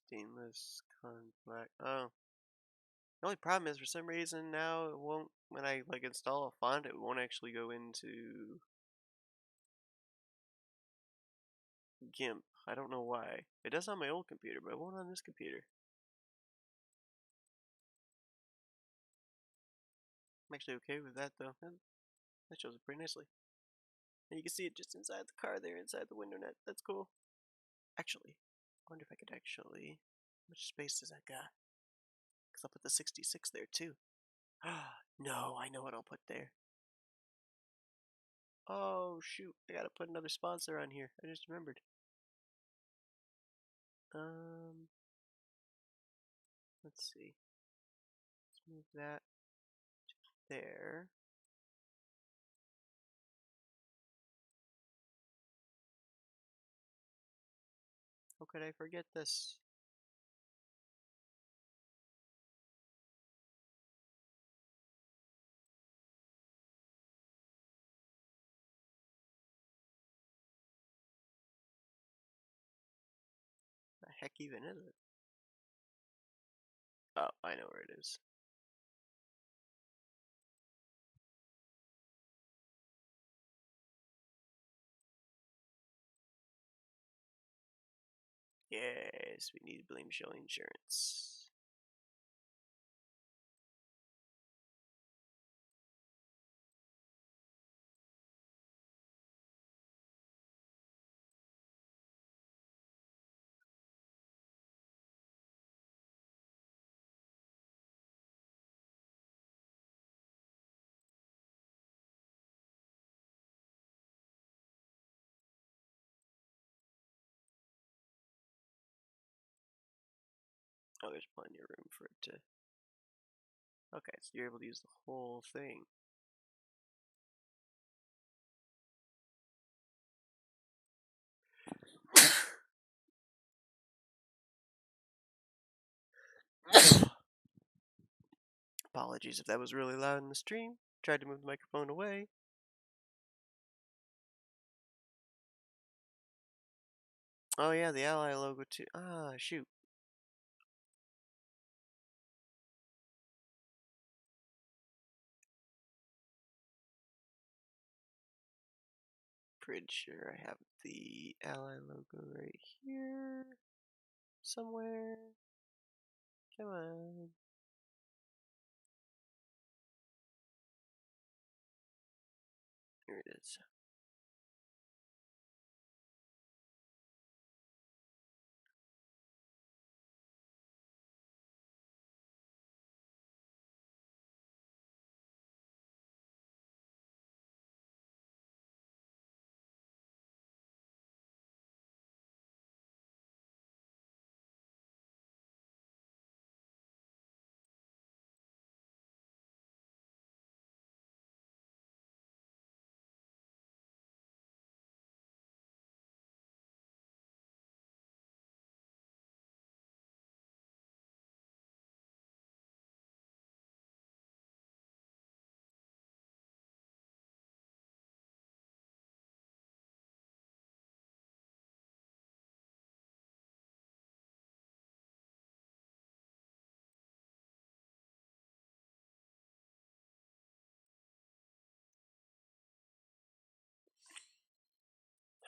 Stainless con black. Oh. The only problem is for some reason now it won't, when I like install a font, it won't actually go into GIMP. I don't know why. It does on my old computer, but it won't on this computer. I'm actually okay with that though. That shows it pretty nicely. And you can see it just inside the car there, inside the window net. That's cool. Actually, I wonder if I could actually... How much space does that got? Because I'll put the 66 there too. No, I know what I'll put there. Oh shoot, I gotta put another sponsor on here. I just remembered. Let's see. Let's move that there. How could I forget this? The heck even is it? Oh, I know where it is. Yes, we need blame show insurance. Oh, there's plenty of room for it to... Okay, so you're able to use the whole thing. Apologies if that was really loud in the stream. Tried to move the microphone away. Oh yeah, the ally logo too. Ah, shoot. Pretty sure I have the ally logo right here. Somewhere. Come on. Here it is.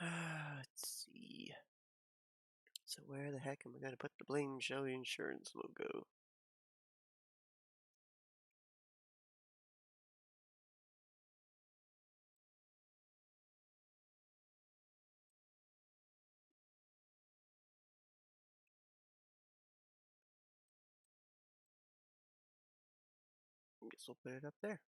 Let's see. So where the heck am I gonna put the blame show insurance logo? I guess we'll put it up there.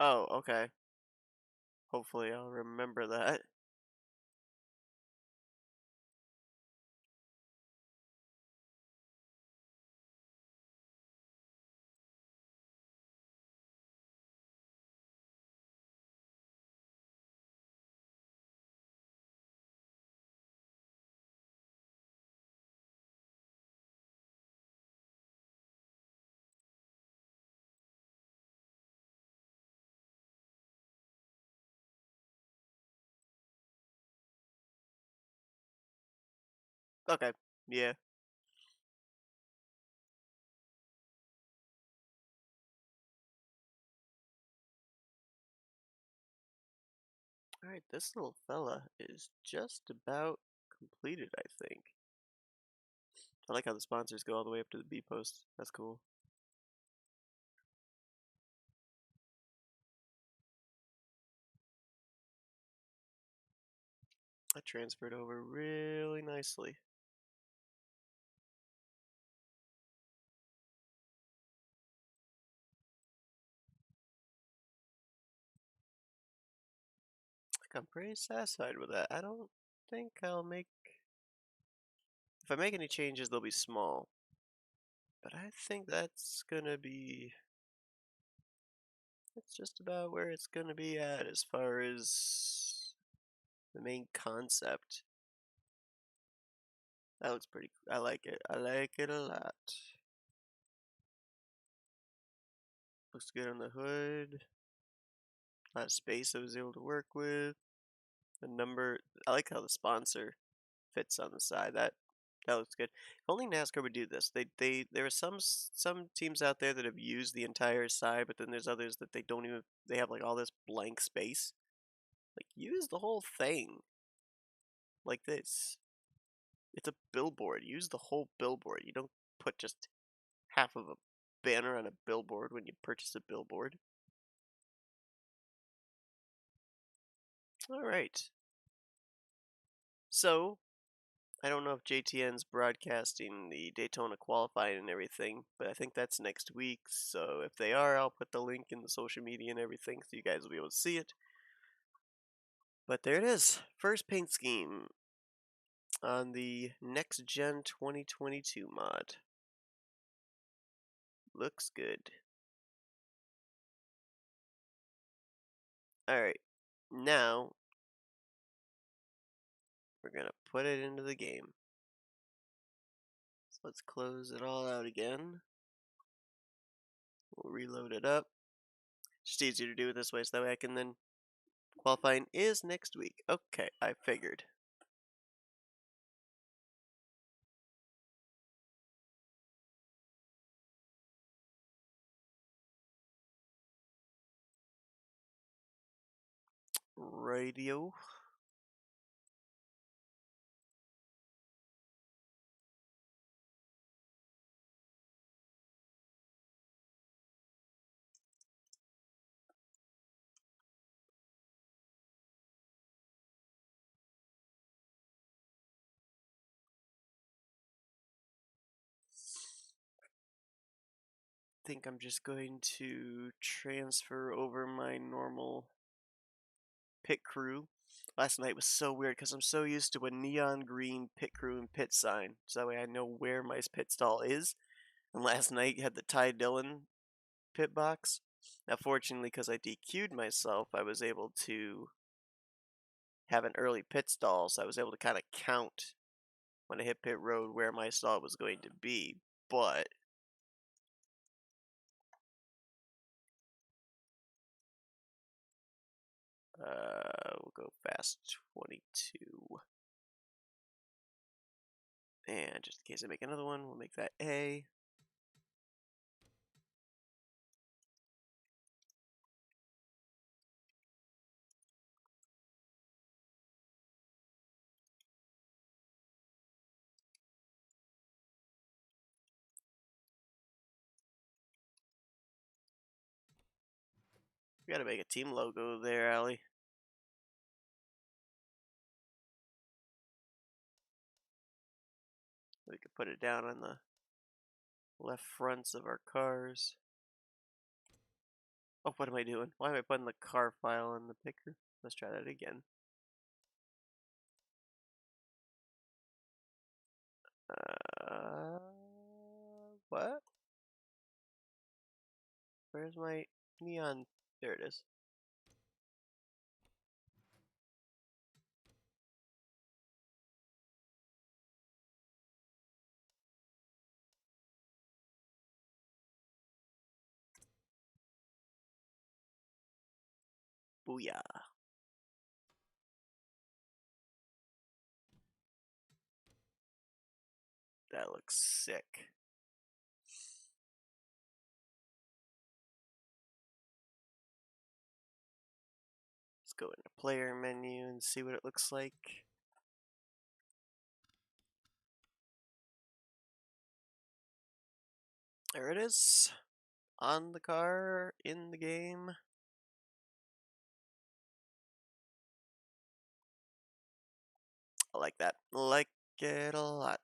Oh, okay. Hopefully I'll remember that. Okay. Yeah. Alright, this little fella is just about completed, I think. I like how the sponsors go all the way up to the B post. That's cool. I transferred over really nicely. Like, I'm pretty satisfied with that. I don't think I'll make... If I make any changes, they'll be small. But I think that's gonna be... That's just about where it's gonna be at as far as the main concept. That looks pretty... I like it. I like it a lot. Looks good on the hood. A lot of space I was able to work with. The number... I like how the sponsor fits on the side. That looks good. If only NASCAR would do this. There are some teams out there that have used the entire side, but then there's others that they don't even. They have like all this blank space. Like use the whole thing. Like this. It's a billboard. Use the whole billboard. You don't put just half of a banner on a billboard when you purchase a billboard. All right. So I don't know if JTN's broadcasting the Daytona qualifying and everything, but I think that's next week. So if they are, I'll put the link in the social media and everything so you guys will be able to see it. But there it is. First paint scheme on the Next Gen 2022 mod. Looks good. Alright, now we're going to put it into the game. So let's close it all out again. We'll reload it up. Just easier to do it this way so that way I can then... Qualifying is next week. Okay, I figured. Radio. Think I'm just going to transfer over my normal pit crew. Last night was so weird because I'm so used to a neon green pit crew and pit sign, so that way I know where my pit stall is. And last night had the Ty Dillon pit box. Now, fortunately, because I DQ'd myself, I was able to have an early pit stall, so I was able to kind of count when I hit pit road where my stall was going to be. But we'll go fast 22. And just in case I make another one, we'll make that A. We gotta make a team logo there, Allie. We could put it down on the left fronts of our cars. Oh, what am I doing? Why am I putting the car file in the picker? Let's try that again. What? Where's my neon? There it is. Booyah. That looks sick. Let's go into player menu and see what it looks like. There it is. On the car, in the game. I like that. Like it a lot.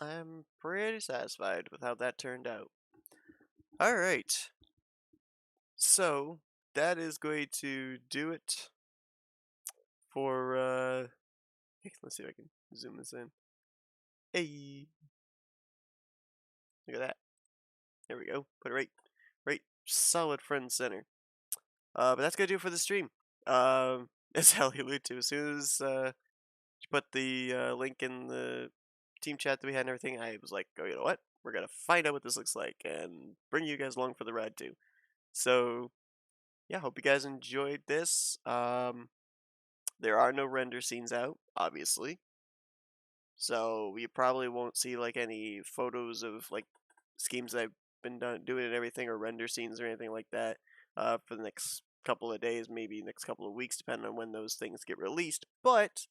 I'm pretty satisfied with how that turned out. Alright. So, that is going to do it for, let's see if I can zoom this in. Hey! Look at that. There we go. Put it right solid front and center. But that's gonna do it for the stream. As Ellie alluded to, as soon as you put the link in the team chat that we had and everything, I was like, oh, you know what? We're gonna find out what this looks like and bring you guys along for the ride too. So yeah, hope you guys enjoyed this. There are no render scenes out, obviously. So you probably won't see like any photos of like schemes that I've been doing and everything, or render scenes or anything like that for the next couple of days, maybe next couple of weeks, depending on when those things get released. But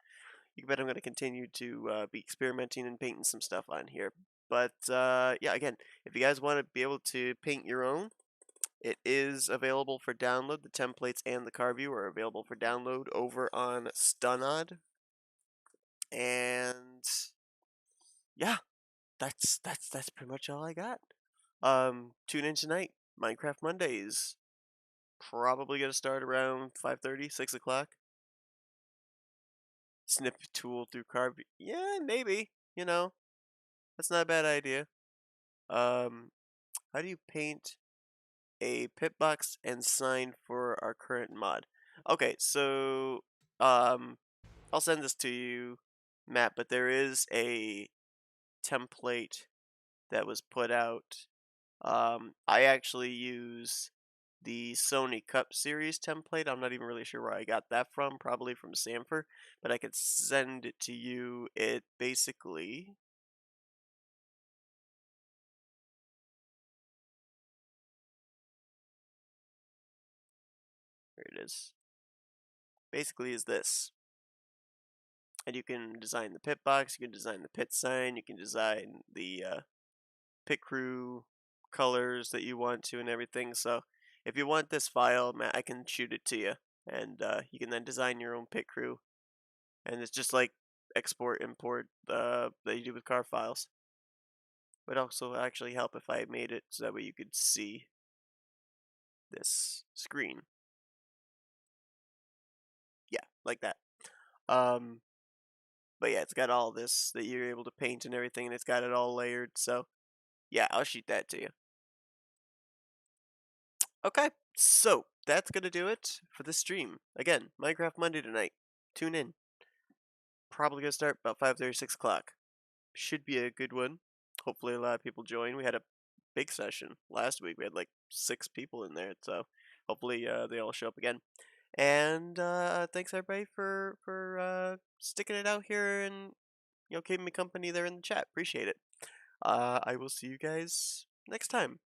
you bet I'm going to continue to be experimenting and painting some stuff on here. But yeah, again, if you guys want to be able to paint your own, it is available for download. The templates and the car view are available for download over on Stunod. And yeah, that's pretty much all I got. Tune in tonight. Minecraft Mondays. Probably gonna start around 5:30, 6 o'clock. Snip tool through car view. Yeah, maybe. You know, that's not a bad idea. How do you paint a pit box and sign for our current mod? Okay, so I'll send this to you, Matt, but there is a template that was put out. I actually use the Sony Cup Series template. I'm not even really sure where I got that from, probably from Sanford, but I could send it to you. It basically here it is. Basically is this. And you can design the pit box, you can design the pit sign, you can design the pit crew colors that you want to and everything. So if you want this file, Matt, I can shoot it to you, and you can then design your own pit crew. And it's just like export import that you do with car files. Would also actually help if I made it so that way you could see this screen. Yeah, like that. Um, but yeah, it's got all this that you're able to paint and everything, and it's got it all layered. So yeah, I'll shoot that to you. Okay, so that's gonna do it for this stream. Again, Minecraft Monday tonight. Tune in. Probably gonna start about 5:30, 6 o'clock. Should be a good one. Hopefully a lot of people join. We had a big session last week. We had like 6 people in there, so hopefully they all show up again. And thanks everybody for sticking it out here and keeping me company there in the chat. Appreciate it. I will see you guys next time.